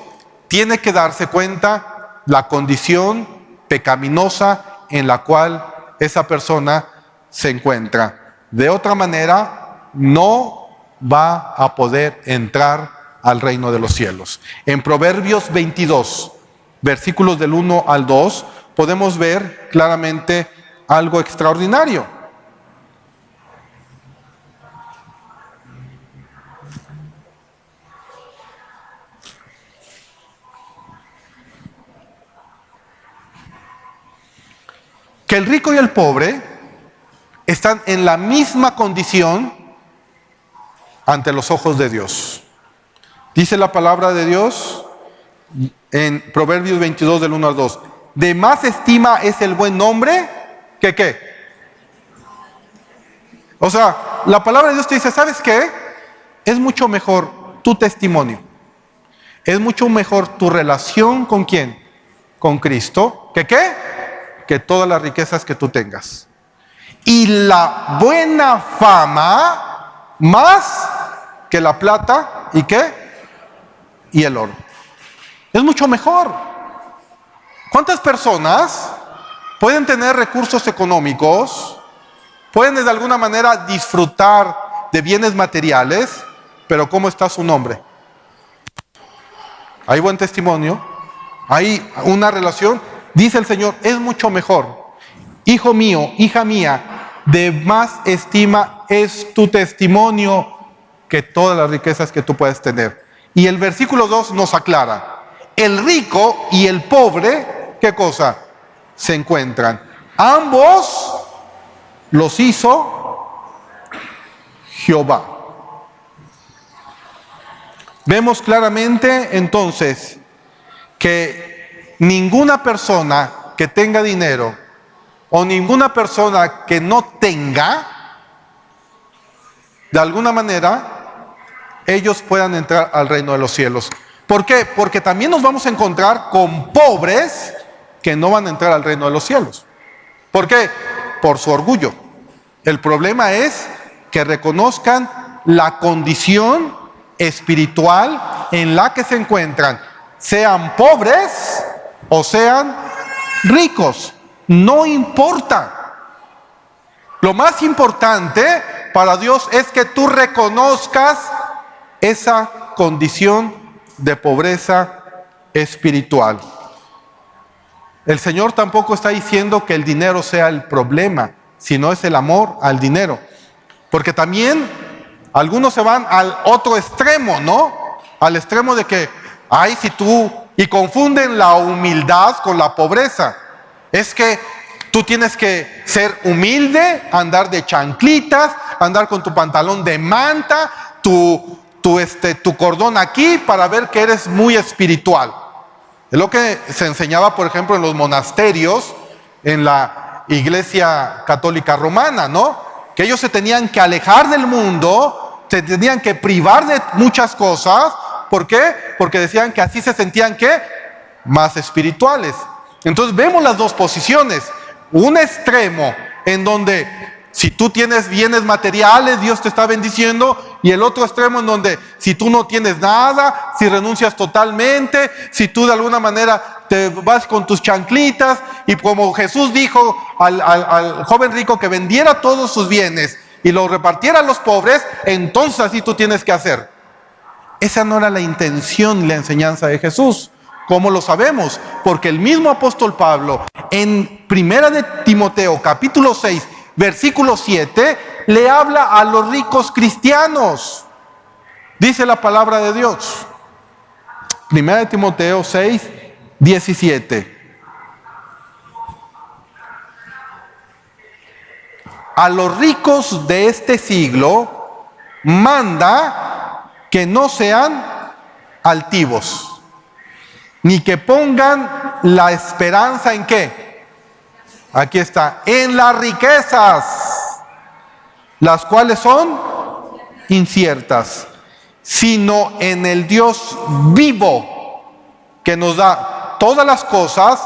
tiene que darse cuenta la condición pecaminosa en la cual esa persona se encuentra. De otra manera, no va a poder entrar al reino de los cielos. En Proverbios 22, versículos del 1 al 2, podemos ver claramente algo extraordinario. Que el rico y el pobre están en la misma condición ante los ojos de Dios. Dice la palabra de Dios en Proverbios 22 del 1 al 2. De más estima es el buen nombre que ¿qué? O sea, la palabra de Dios te dice, ¿sabes qué? Es mucho mejor tu testimonio. Es mucho mejor tu relación ¿con quién? Con Cristo. ¿Que qué? Que todas las riquezas que tú tengas. Y la buena fama más que la plata y qué? Y el oro. Es mucho mejor. ¿Cuántas personas pueden tener recursos económicos, pueden de alguna manera disfrutar de bienes materiales, pero cómo está su nombre? Hay buen testimonio, hay una relación. Dice el Señor, es mucho mejor. Hijo mío, hija mía, de más estima es tu testimonio que todas las riquezas que tú puedes tener. Y el versículo 2 nos aclara, el rico y el pobre, ¿qué cosa? Se encuentran. Ambos los hizo Jehová. Vemos claramente entonces que ninguna persona que tenga dinero o ninguna persona que no tenga, de alguna manera, ellos puedan entrar al reino de los cielos. ¿Por qué? Porque también nos vamos a encontrar con pobres que no van a entrar al reino de los cielos. ¿Por qué? Por su orgullo. El problema es que reconozcan la condición espiritual en la que se encuentran, sean pobres o sean ricos. No importa. Lo más importante para Dios es que tú reconozcas esa condición de pobreza espiritual. El Señor tampoco está diciendo que el dinero sea el problema, sino es el amor al dinero. Porque también algunos se van al otro extremo, ¿no? Al extremo de que, ay, si tú, y confunden la humildad con la pobreza. Es que tú tienes que ser humilde, andar de chanclitas, andar con tu pantalón de manta, tu cordón aquí para ver que eres muy espiritual. Es lo que se enseñaba, por ejemplo, en los monasterios, en la Iglesia Católica Romana, ¿no? Que ellos se tenían que alejar del mundo, se tenían que privar de muchas cosas. ¿Por qué? Porque decían que así se sentían, ¿qué? Más espirituales. Entonces vemos las dos posiciones. Un extremo en donde si tú tienes bienes materiales, Dios te está bendiciendo, y el otro extremo en donde si tú no tienes nada, si renuncias totalmente, si tú de alguna manera te vas con tus chanclitas, y como Jesús dijo al joven rico que vendiera todos sus bienes y los repartiera a los pobres, entonces así tú tienes que hacer. Esa no era la intención y la enseñanza de Jesús. ¿Cómo lo sabemos? Porque el mismo apóstol Pablo en 1 de Timoteo capítulo 6 versículo 7 le habla a los ricos cristianos. Dice la palabra de Dios. 1 de Timoteo 6, 17. A los ricos de este siglo manda que no sean altivos, ni que pongan la esperanza en qué. Aquí está, en las riquezas, las cuales son inciertas, sino en el Dios vivo, que nos da todas las cosas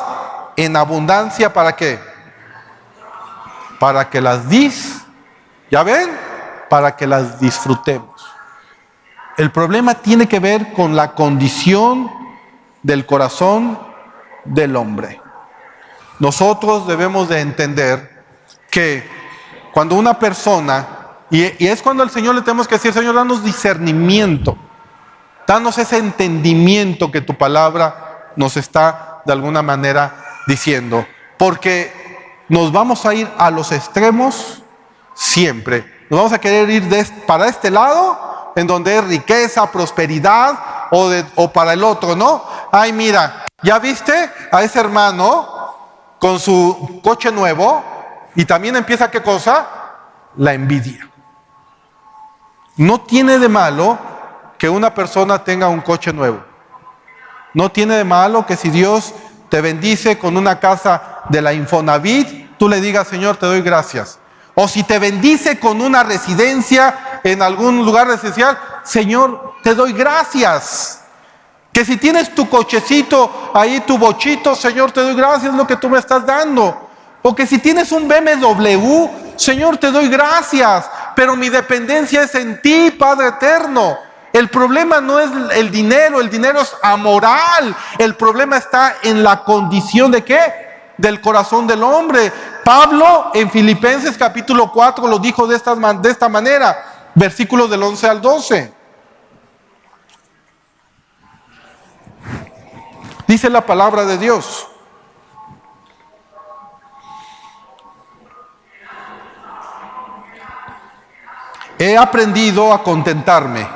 en abundancia. ¿Para qué? Para que las ¿ya ven? Para que las disfrutemos. El problema tiene que ver con la condición del corazón del hombre. Nosotros debemos de entender que cuando una persona, y es cuando al Señor le tenemos que decir, Señor, danos discernimiento, danos ese entendimiento que tu palabra nos está de alguna manera diciendo, porque nos vamos a ir a los extremos siempre. Nos vamos a querer ir para este lado, en donde es riqueza, prosperidad, o para el otro, ¿no? Ay, mira, ¿ya viste a ese hermano con su coche nuevo? Y también empieza, ¿qué cosa? La envidia. No tiene de malo que una persona tenga un coche nuevo. No tiene de malo que si Dios te bendice con una casa de la Infonavit, tú le digas, Señor, te doy gracias. O si te bendice con una residencia en algún lugar residencial, Señor, te doy gracias. Que si tienes tu cochecito ahí, tu bochito, Señor, te doy gracias, es lo que tú me estás dando. O que si tienes un BMW, Señor, te doy gracias, pero mi dependencia es en ti, Padre eterno. El problema no es el dinero es amoral. El problema está en la condición ¿de qué? Del corazón del hombre. Pablo en Filipenses capítulo 4 lo dijo de esta manera, versículos del 11 al 12. Dice la palabra de Dios: he aprendido a contentarme,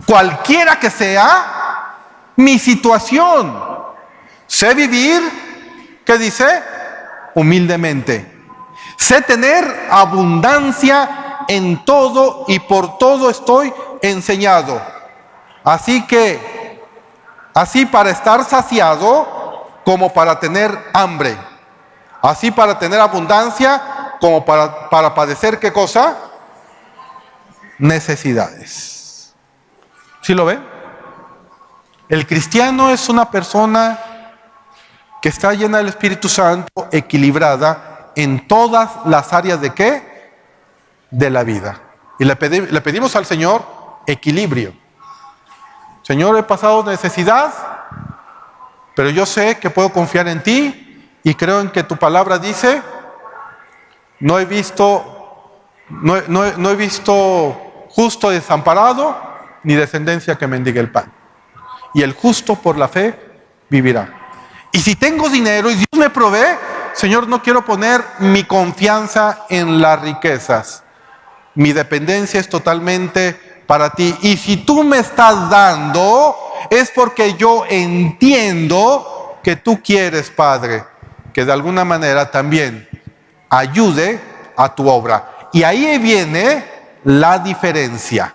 cualquiera que sea mi situación. Sé vivir, ¿qué dice? Humildemente. Sé tener abundancia en todo y por todo estoy enseñado. Así para estar saciado como para tener hambre. Así para tener abundancia como para padecer, ¿qué cosa? Necesidades. ¿Sí lo ven? El cristiano es una persona que está llena del Espíritu Santo, equilibrada en todas las áreas ¿de qué? De la vida. Y le pedimos al Señor equilibrio. Señor, he pasado necesidad, pero yo sé que puedo confiar en ti y creo en que tu palabra dice: no he visto justo desamparado, ni descendencia que mendigue el pan. Y el justo por la fe vivirá. Y si tengo dinero y Dios me provee, Señor, no quiero poner mi confianza en las riquezas. Mi dependencia es totalmente para ti. Y si tú me estás dando, es porque yo entiendo que tú quieres, Padre, que de alguna manera también ayude a tu obra. Y ahí viene la diferencia.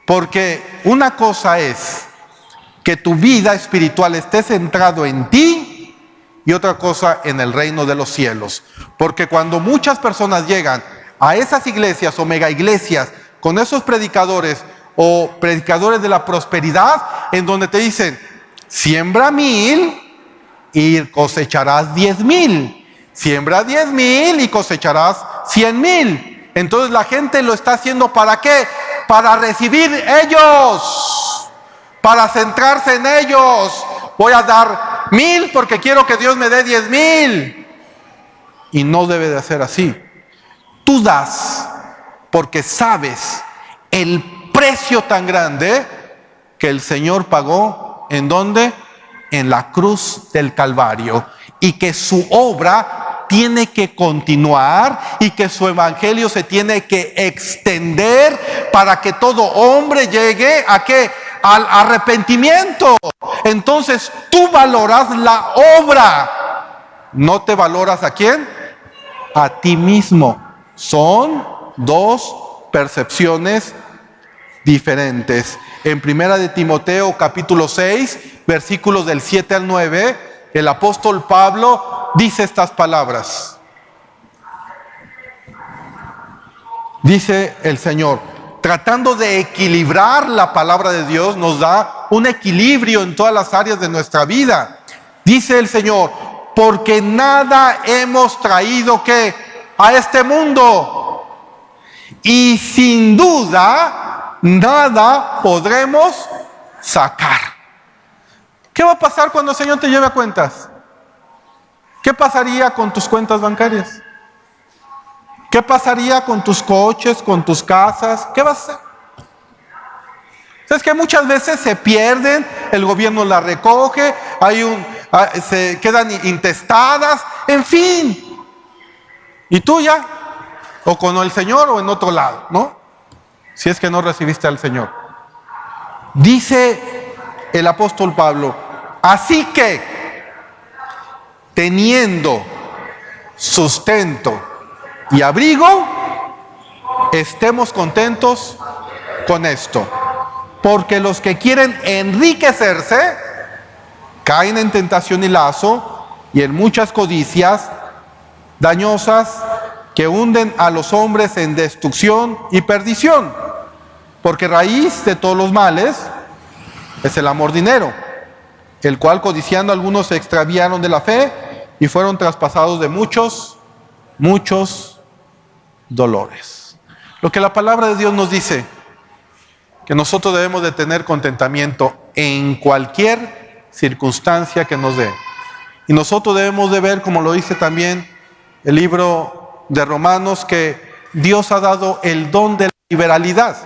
Porque una cosa es que tu vida espiritual esté centrado en ti y otra cosa en el reino de los cielos. Porque cuando muchas personas llegan a esas iglesias o mega iglesias con esos predicadores o predicadores de la prosperidad, en donde te dicen: siembra 1000 y cosecharás 10,000. Siembra 10,000 y cosecharás 100,000. Entonces la gente lo está haciendo ¿para qué? Para recibir ellos, para centrarse en ellos. Voy a dar 1000 porque quiero que Dios me dé 10,000. Y no debe de ser así. Tú das porque sabes el precio tan grande que el Señor pagó. ¿En dónde? En la cruz del Calvario. Y que su obra tiene que continuar y que su evangelio se tiene que extender para que todo hombre llegue ¿a qué? Al arrepentimiento. Entonces tú valoras la obra. ¿No te valoras a quién? A ti mismo. Son dos percepciones diferentes. En Primera de Timoteo capítulo 6, versículos del 7 al 9, el apóstol Pablo dice estas palabras. Dice el Señor, tratando de equilibrar la palabra de Dios, nos da un equilibrio en todas las áreas de nuestra vida. Dice el Señor: porque nada hemos traído ¿qué? A este mundo, y sin duda nada podremos sacar. ¿Qué va a pasar cuando el Señor te lleve a cuentas? ¿Qué pasaría con tus cuentas bancarias? ¿Qué pasaría con tus coches, con tus casas? ¿Qué vas a hacer? Es que muchas veces se pierden, el gobierno las recoge, se quedan intestadas, en fin. Y tú ya, o con el Señor o en otro lado, ¿no? Si es que no recibiste al Señor. Dice el apóstol Pablo: así que, teniendo sustento y abrigo, estemos contentos con esto. Porque los que quieren enriquecerse caen en tentación y lazo y en muchas codicias dañosas que hunden a los hombres en destrucción y perdición. Porque raíz de todos los males es el amor dinero, el cual codiciando algunos se extraviaron de la fe y fueron traspasados de muchos dolores. Lo que la palabra de Dios nos dice, que nosotros debemos de tener contentamiento en cualquier circunstancia que nos dé. Y nosotros debemos de ver, como lo dice también el libro de Romanos, que Dios ha dado el don de la liberalidad,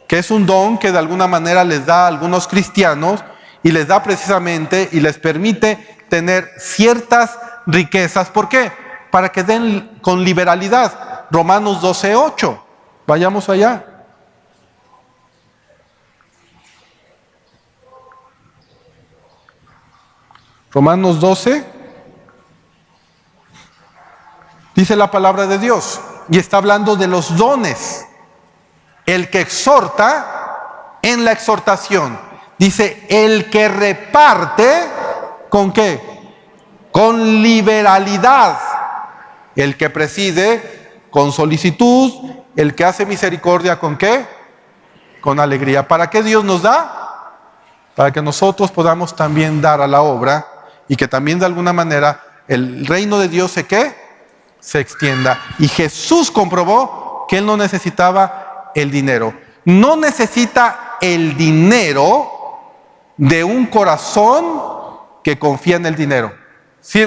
que es un don que de alguna manera les da a algunos cristianos y les da precisamente y les permite tener ciertas riquezas. ¿Por qué? Para que den con liberalidad. Romanos 12:8. Vayamos allá. Romanos 12. Dice la palabra de Dios. Y está hablando de los dones. El que exhorta en la exhortación. Dice, el que reparte, ¿con qué? Con liberalidad. El que preside, con solicitud. El que hace misericordia, ¿con qué? Con alegría. ¿Para qué Dios nos da? Para que nosotros podamos también dar a la obra y que también de alguna manera el reino de Dios se extienda. Y Jesús comprobó que Él no necesitaba el dinero. No necesita el dinero de un corazón que confía en el dinero. ¿Sí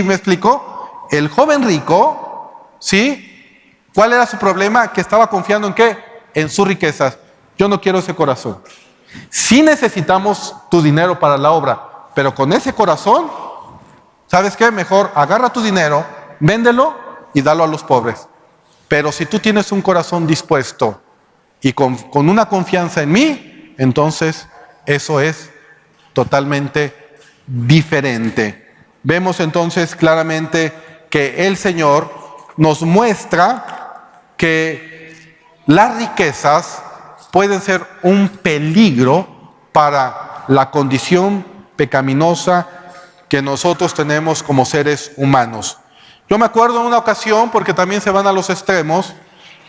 me explicó? El joven rico, ¿sí? ¿Cuál era su problema? Que estaba confiando ¿en qué? En sus riquezas. Yo no quiero ese corazón. Sí necesitamos tu dinero para la obra, pero con ese corazón, ¿sabes qué? Mejor agarra tu dinero, véndelo y dalo a los pobres. Pero si tú tienes un corazón dispuesto y con una confianza en mí, entonces eso es totalmente diferente. Vemos entonces claramente que el Señor nos muestra que las riquezas pueden ser un peligro para la condición pecaminosa que nosotros tenemos como seres humanos. Yo me acuerdo en una ocasión, porque también se van a los extremos,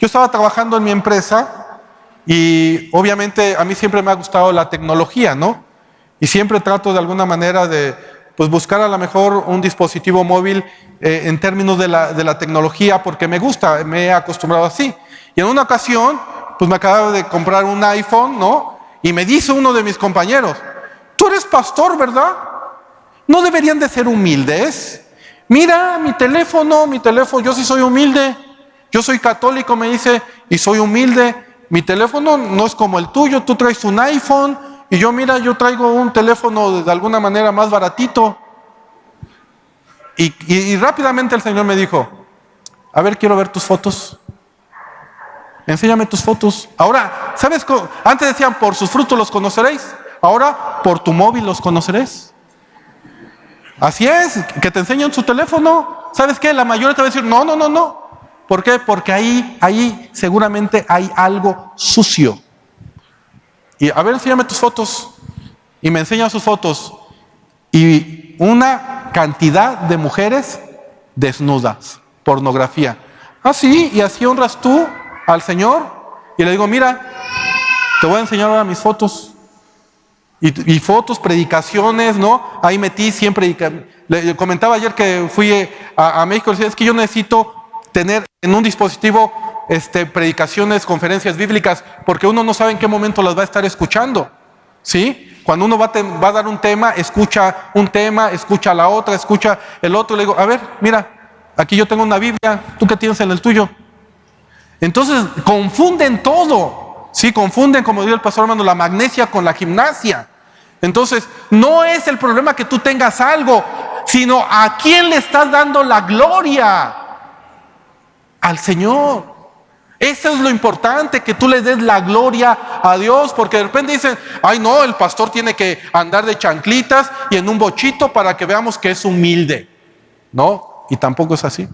yo estaba trabajando en mi empresa y obviamente a mí siempre me ha gustado la tecnología, ¿no? Y siempre trato de alguna manera de buscar a lo mejor un dispositivo móvil en términos de la tecnología, porque me gusta, me he acostumbrado así. Y en una ocasión, me acababa de comprar un iPhone, ¿no? Y me dice uno de mis compañeros, tú eres pastor, ¿verdad? ¿No deberían de ser humildes? Mira, mi teléfono, yo sí soy humilde. Yo soy católico, me dice, y soy humilde. Mi teléfono no es como el tuyo, tú traes un iPhone, y yo, mira, yo traigo un teléfono de alguna manera más baratito. Y rápidamente el Señor me dijo, a ver, quiero ver tus fotos. Enséñame tus fotos. Ahora, ¿sabes cómo? Antes decían, por sus frutos los conoceréis. Ahora, por tu móvil los conoceréis. Así es, que te enseñan su teléfono. ¿Sabes qué? La mayoría te va a decir, no. ¿Por qué? Porque ahí seguramente hay algo sucio. Y a ver, enséñame tus fotos. Y me enseña sus fotos. Y una cantidad de mujeres desnudas, pornografía. Ah, sí, y así honras tú al Señor. Y le digo, mira, te voy a enseñar ahora mis fotos. Y fotos, predicaciones, ¿no? Ahí metí siempre. Le comentaba ayer que fui a México. Es que yo necesito tener en un dispositivo predicaciones, conferencias bíblicas, porque uno no sabe en qué momento las va a estar escuchando, ¿sí? Cuando uno va a dar un tema, escucha un tema, escucha la otra, escucha el otro. Le digo, a ver, mira, aquí yo tengo una Biblia, ¿tú qué tienes en el tuyo? Entonces confunden todo, ¿sí? Confunden, como dijo el pastor hermano, la magnesia con la gimnasia. Entonces no es el problema que tú tengas algo, sino a quién le estás dando la gloria. Al Señor. Eso es lo importante, que tú le des la gloria a Dios, porque de repente dicen, ay no, el pastor tiene que andar de chanclitas y en un bochito para que veamos que es humilde. No, y tampoco es así.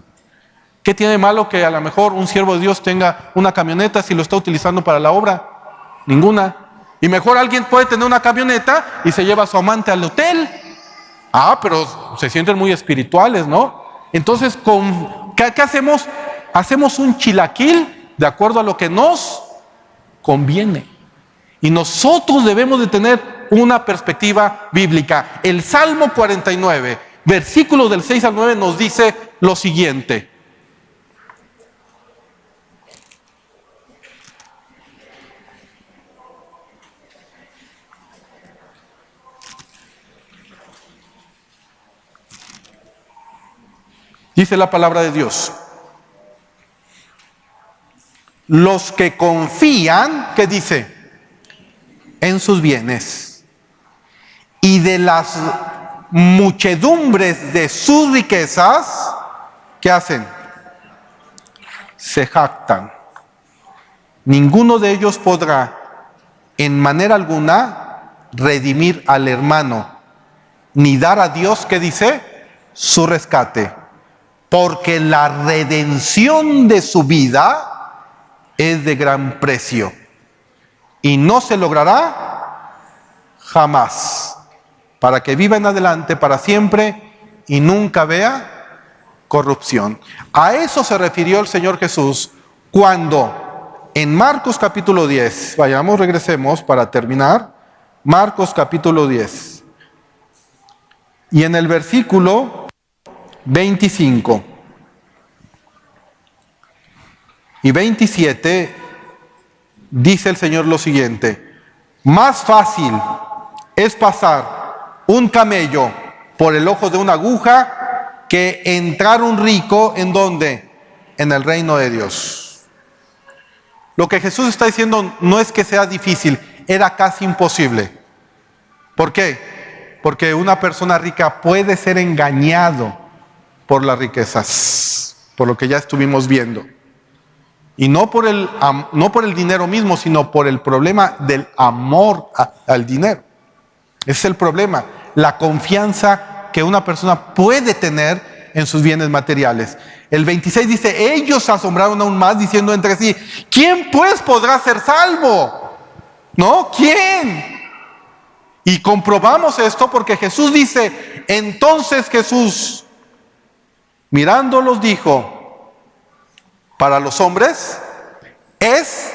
¿Qué tiene de malo que a lo mejor un siervo de Dios tenga una camioneta si lo está utilizando para la obra? Ninguna. Y mejor alguien puede tener una camioneta y se lleva a su amante al hotel. Ah, pero se sienten muy espirituales, ¿no? Entonces, ¿qué hacemos? Hacemos un chilaquil de acuerdo a lo que nos conviene. Y nosotros debemos de tener una perspectiva bíblica. El Salmo 49, versículos del 6 al 9 nos dice lo siguiente. Dice la palabra de Dios: los que confían, ¿qué dice? En sus bienes, y de las muchedumbres de sus riquezas, ¿qué hacen? Se jactan. Ninguno de ellos podrá en manera alguna redimir al hermano, ni dar a Dios, ¿qué dice? Su rescate. Porque la redención de su vida es de gran precio y no se logrará jamás, para que viva en adelante para siempre y nunca vea corrupción. A eso se refirió el Señor Jesús cuando en Marcos capítulo 10, regresemos para terminar, Marcos capítulo 10, y en el versículo 25 y 27 dice el Señor lo siguiente: más fácil es pasar un camello por el ojo de una aguja que entrar un rico ¿en dónde? En el reino de Dios. Lo que Jesús está diciendo no es que sea difícil, era casi imposible. ¿Por qué? Porque una persona rica puede ser engañado por las riquezas, por lo que ya estuvimos viendo. Y no por el dinero mismo, sino por el problema del amor al dinero. Ese es el problema, la confianza que una persona puede tener en sus bienes materiales. El 26 dice: ellos se asombraron aún más, diciendo entre sí: ¿quién pues podrá ser salvo? ¿No? ¿Quién? Y comprobamos esto porque Jesús dice: entonces Jesús, mirándolos, dijo: para los hombres es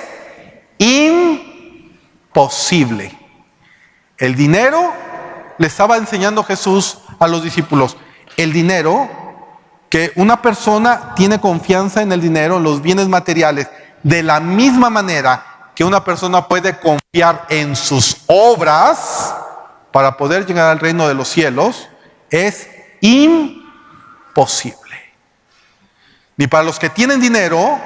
imposible. El dinero, le estaba enseñando Jesús a los discípulos, el dinero, que una persona tiene confianza en el dinero, en los bienes materiales, de la misma manera que una persona puede confiar en sus obras para poder llegar al reino de los cielos, es imposible. Ni para los que tienen dinero,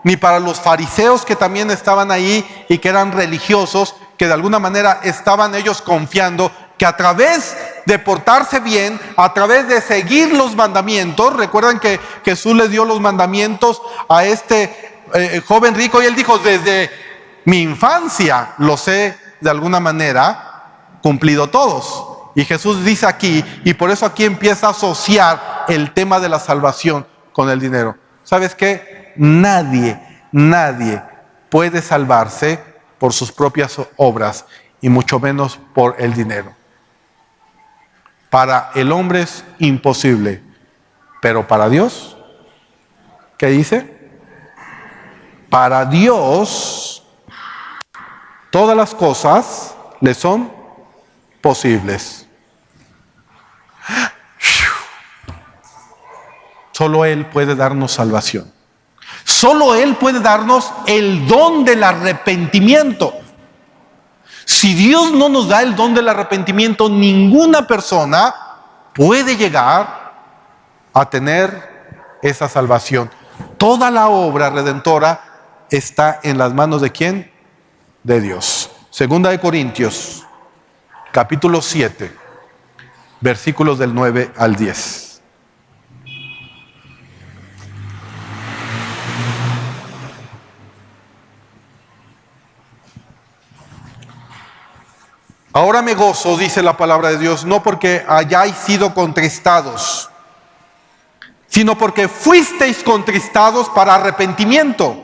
ni para los fariseos que también estaban ahí y que eran religiosos, que de alguna manera estaban ellos confiando que a través de portarse bien, a través de seguir los mandamientos, recuerdan que Jesús les dio los mandamientos a este joven rico y él dijo: desde mi infancia los he de alguna manera cumplido todos. Y Jesús dice aquí, y por eso aquí empieza a asociar el tema de la salvación con el dinero. ¿Sabes qué? Nadie puede salvarse por sus propias obras y mucho menos por el dinero. Para el hombre es imposible, pero para Dios, ¿qué dice? Para Dios todas las cosas le son posibles. Solo Él puede darnos salvación. Solo Él puede darnos el don del arrepentimiento. Si Dios no nos da el don del arrepentimiento, ninguna persona puede llegar a tener esa salvación. Toda la obra redentora está en las manos de ¿quién? De Dios. Segunda de Corintios, capítulo 7, versículos del 9 al 10. Ahora me gozo, dice la palabra de Dios, no porque hayáis sido contristados, sino porque fuisteis contristados para arrepentimiento.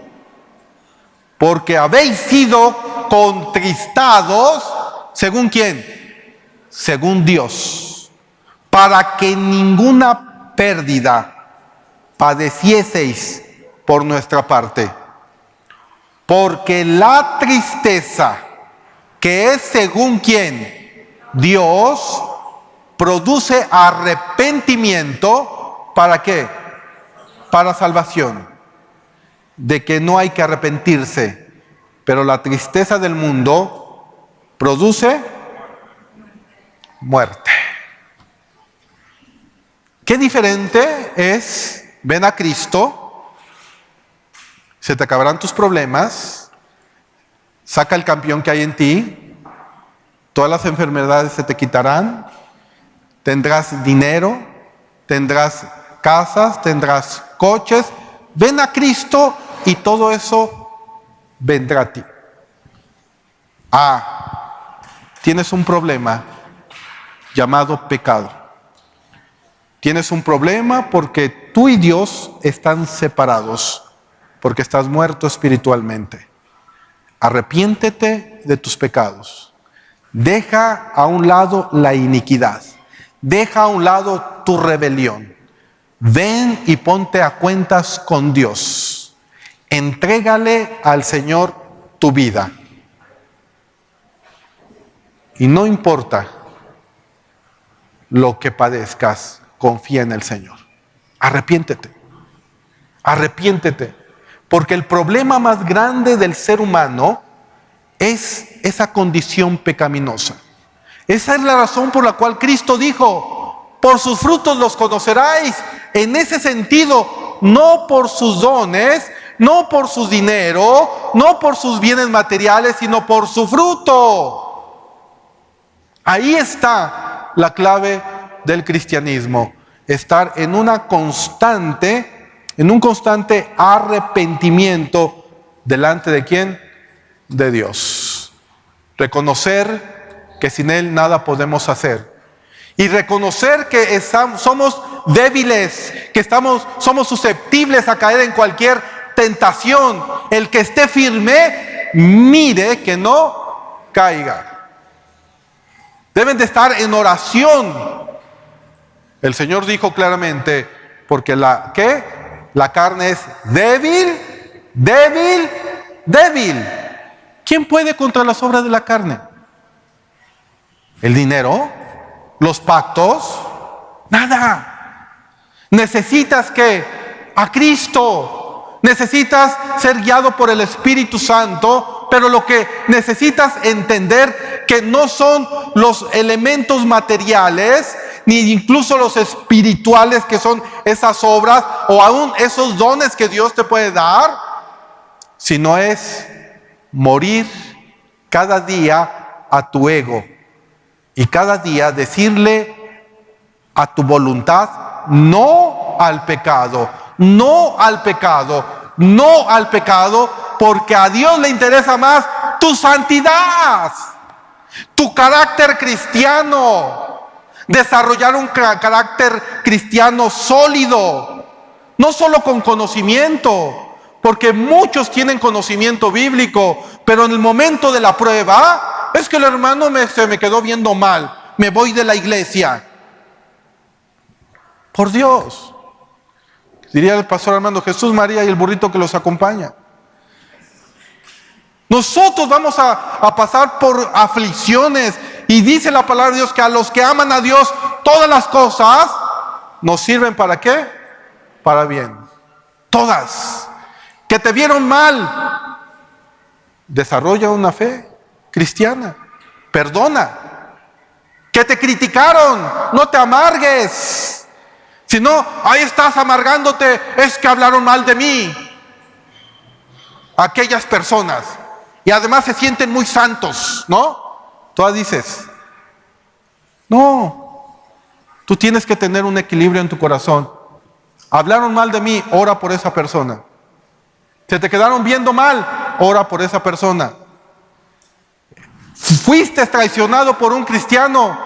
Porque habéis sido contristados, ¿según quién? Según Dios, para que ninguna pérdida padecieseis por nuestra parte. Porque la tristeza que es según quién, Dios, produce arrepentimiento. ¿Para qué? Para salvación. De que no hay que arrepentirse, pero la tristeza del mundo produce muerte. Qué diferente es, ven a Cristo, se te acabarán tus problemas, saca el campeón que hay en ti, todas las enfermedades se te quitarán, tendrás dinero, tendrás casas, tendrás coches. Ven a Cristo y todo eso vendrá a ti. Tienes un problema llamado pecado. Tienes un problema porque tú y Dios están separados, porque estás muerto espiritualmente. Arrepiéntete de tus pecados. Deja a un lado la iniquidad. Deja a un lado tu rebelión. Ven y ponte a cuentas con Dios. Entrégale al Señor tu vida. Y no importa lo que padezcas, confía en el Señor. Arrepiéntete. Arrepiéntete. Porque el problema más grande del ser humano es esa condición pecaminosa. Esa es la razón por la cual Cristo dijo: por sus frutos los conoceráis. En ese sentido, no por sus dones, no por su dinero, no por sus bienes materiales, sino por su fruto. Ahí está la clave del cristianismo: estar en un constante arrepentimiento delante de ¿quién? De Dios. Reconocer que sin Él nada podemos hacer. Y reconocer que somos débiles, que somos susceptibles a caer en cualquier tentación. El que esté firme, mire que no caiga. Deben de estar en oración. El Señor dijo claramente, porque la carne es débil, débil, débil. ¿Quién puede contra las obras de la carne? ¿El dinero? ¿Los pactos? Nada. Necesitas a Cristo. Necesitas ser guiado por el Espíritu Santo, pero lo que necesitas entender que no son los elementos materiales, ni incluso los espirituales, que son esas obras o aún esos dones que Dios te puede dar, sino es morir cada día a tu ego y cada día decirle a tu voluntad no al pecado, no al pecado, no al pecado, porque a Dios le interesa más tu santidad, tu carácter cristiano, desarrollar un carácter cristiano sólido, no solo con conocimiento, porque muchos tienen conocimiento bíblico, pero en el momento de la prueba, es que el hermano se me quedó viendo mal, me voy de la iglesia. Por Dios, diría el pastor Armando, Jesús, María y el burrito que los acompaña. Nosotros vamos a pasar por aflicciones, y dice la palabra de Dios que a los que aman a Dios todas las cosas nos sirven ¿para qué? Para bien. Todas. Que te vieron mal, desarrolla una fe cristiana, perdona. Que te criticaron, no te amargues. Si no, ahí estás amargándote, es que hablaron mal de mí aquellas personas, y además se sienten muy santos, ¿no? Tú dices, no, tú tienes que tener un equilibrio en tu corazón. Hablaron mal de mí, ora por esa persona. Se te quedaron viendo mal, ora por esa persona. Fuiste traicionado por un cristiano,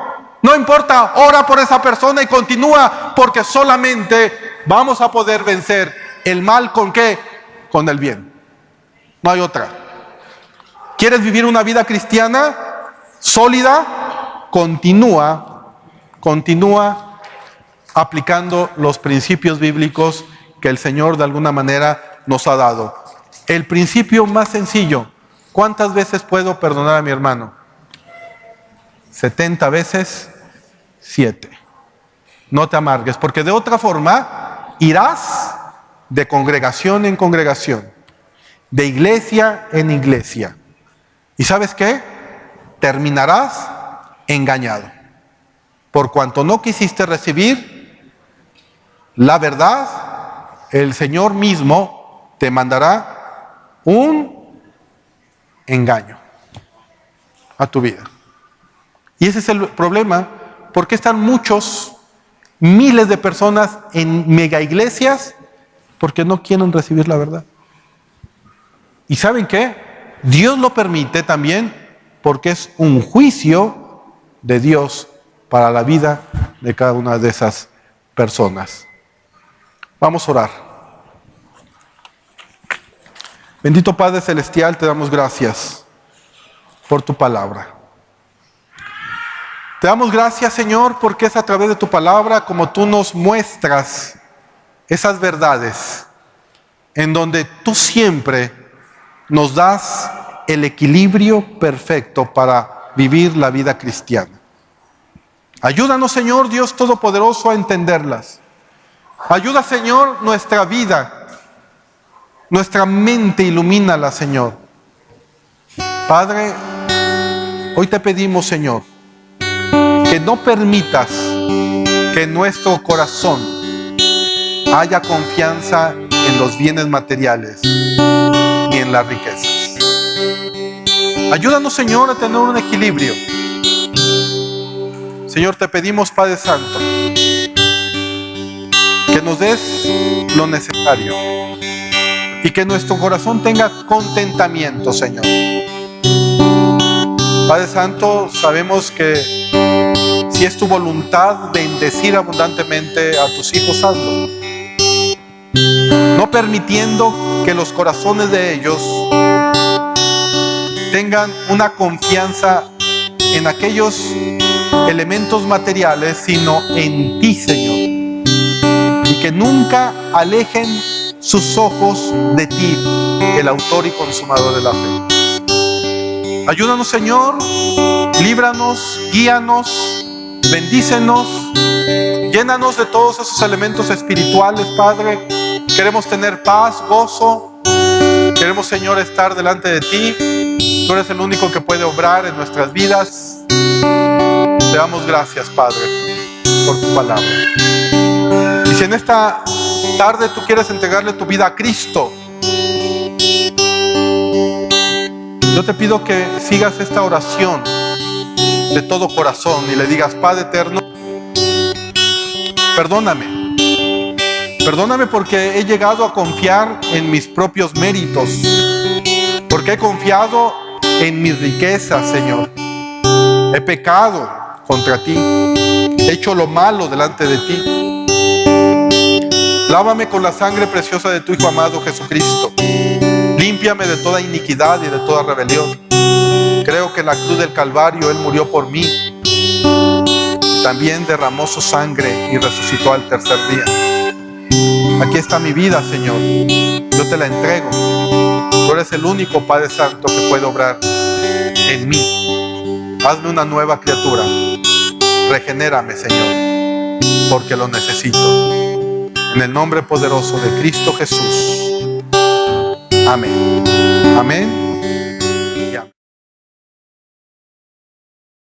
no importa, ora por esa persona y continúa, porque solamente vamos a poder vencer el mal ¿con qué? Con el bien. No hay otra. ¿Quieres vivir una vida cristiana sólida? Continúa aplicando los principios bíblicos que el Señor de alguna manera nos ha dado. El principio más sencillo: ¿cuántas veces puedo perdonar a mi hermano? 70 veces 7. No te amargues, porque de otra forma irás de congregación en congregación, de iglesia en iglesia. ¿Y sabes qué? Terminarás engañado, por cuanto no quisiste recibir la verdad. El Señor mismo te mandará un engaño a tu vida. Y ese es el problema. ¿Por qué están miles de personas en mega iglesias? Porque no quieren recibir la verdad. ¿Y saben qué? Dios lo permite también porque es un juicio de Dios para la vida de cada una de esas personas. Vamos a orar. Bendito Padre Celestial, te damos gracias por tu palabra. Te damos gracias, Señor, porque es a través de tu palabra como tú nos muestras esas verdades en donde tú siempre nos das el equilibrio perfecto para vivir la vida cristiana. Ayúdanos, Señor Dios Todopoderoso, a entenderlas. Ayuda, Señor, nuestra vida, nuestra mente, ilumínala, Señor. Padre, hoy te pedimos, Señor, que no permitas que en nuestro corazón haya confianza en los bienes materiales ni en las riquezas. Ayúdanos, Señor, a tener un equilibrio. Señor, te pedimos, Padre Santo, que nos des lo necesario y que nuestro corazón tenga contentamiento, Señor. Padre Santo, sabemos que si es tu voluntad bendecir abundantemente a tus hijos, hazlo. No permitiendo que los corazones de ellos tengan una confianza en aquellos elementos materiales, sino en ti, Señor. Y que nunca alejen sus ojos de ti, el autor y consumador de la fe. Ayúdanos, Señor, líbranos, guíanos, bendícenos, llénanos de todos esos elementos espirituales, Padre. Queremos tener paz, gozo. Queremos, Señor, estar delante de ti. Tú eres el único que puede obrar en nuestras vidas. Te damos gracias, Padre, por tu palabra. Y si en esta tarde tú quieres entregarle tu vida a Cristo, yo te pido que sigas esta oración de todo corazón y le digas: Padre eterno, perdóname. Perdóname porque he llegado a confiar en mis propios méritos, porque he confiado en mis riquezas, Señor. He pecado contra ti, he hecho lo malo delante de ti. Lávame con la sangre preciosa de tu Hijo amado Jesucristo. Límpiame de toda iniquidad y de toda rebelión. Creo que en la cruz del Calvario Él murió por mí. También derramó su sangre y resucitó al tercer día. Aquí está mi vida, Señor. Yo te la entrego. Tú eres el único Padre Santo que puede obrar en mí. Hazme una nueva criatura. Regenérame, Señor, porque lo necesito. En el nombre poderoso de Cristo Jesús. Amén. Amén.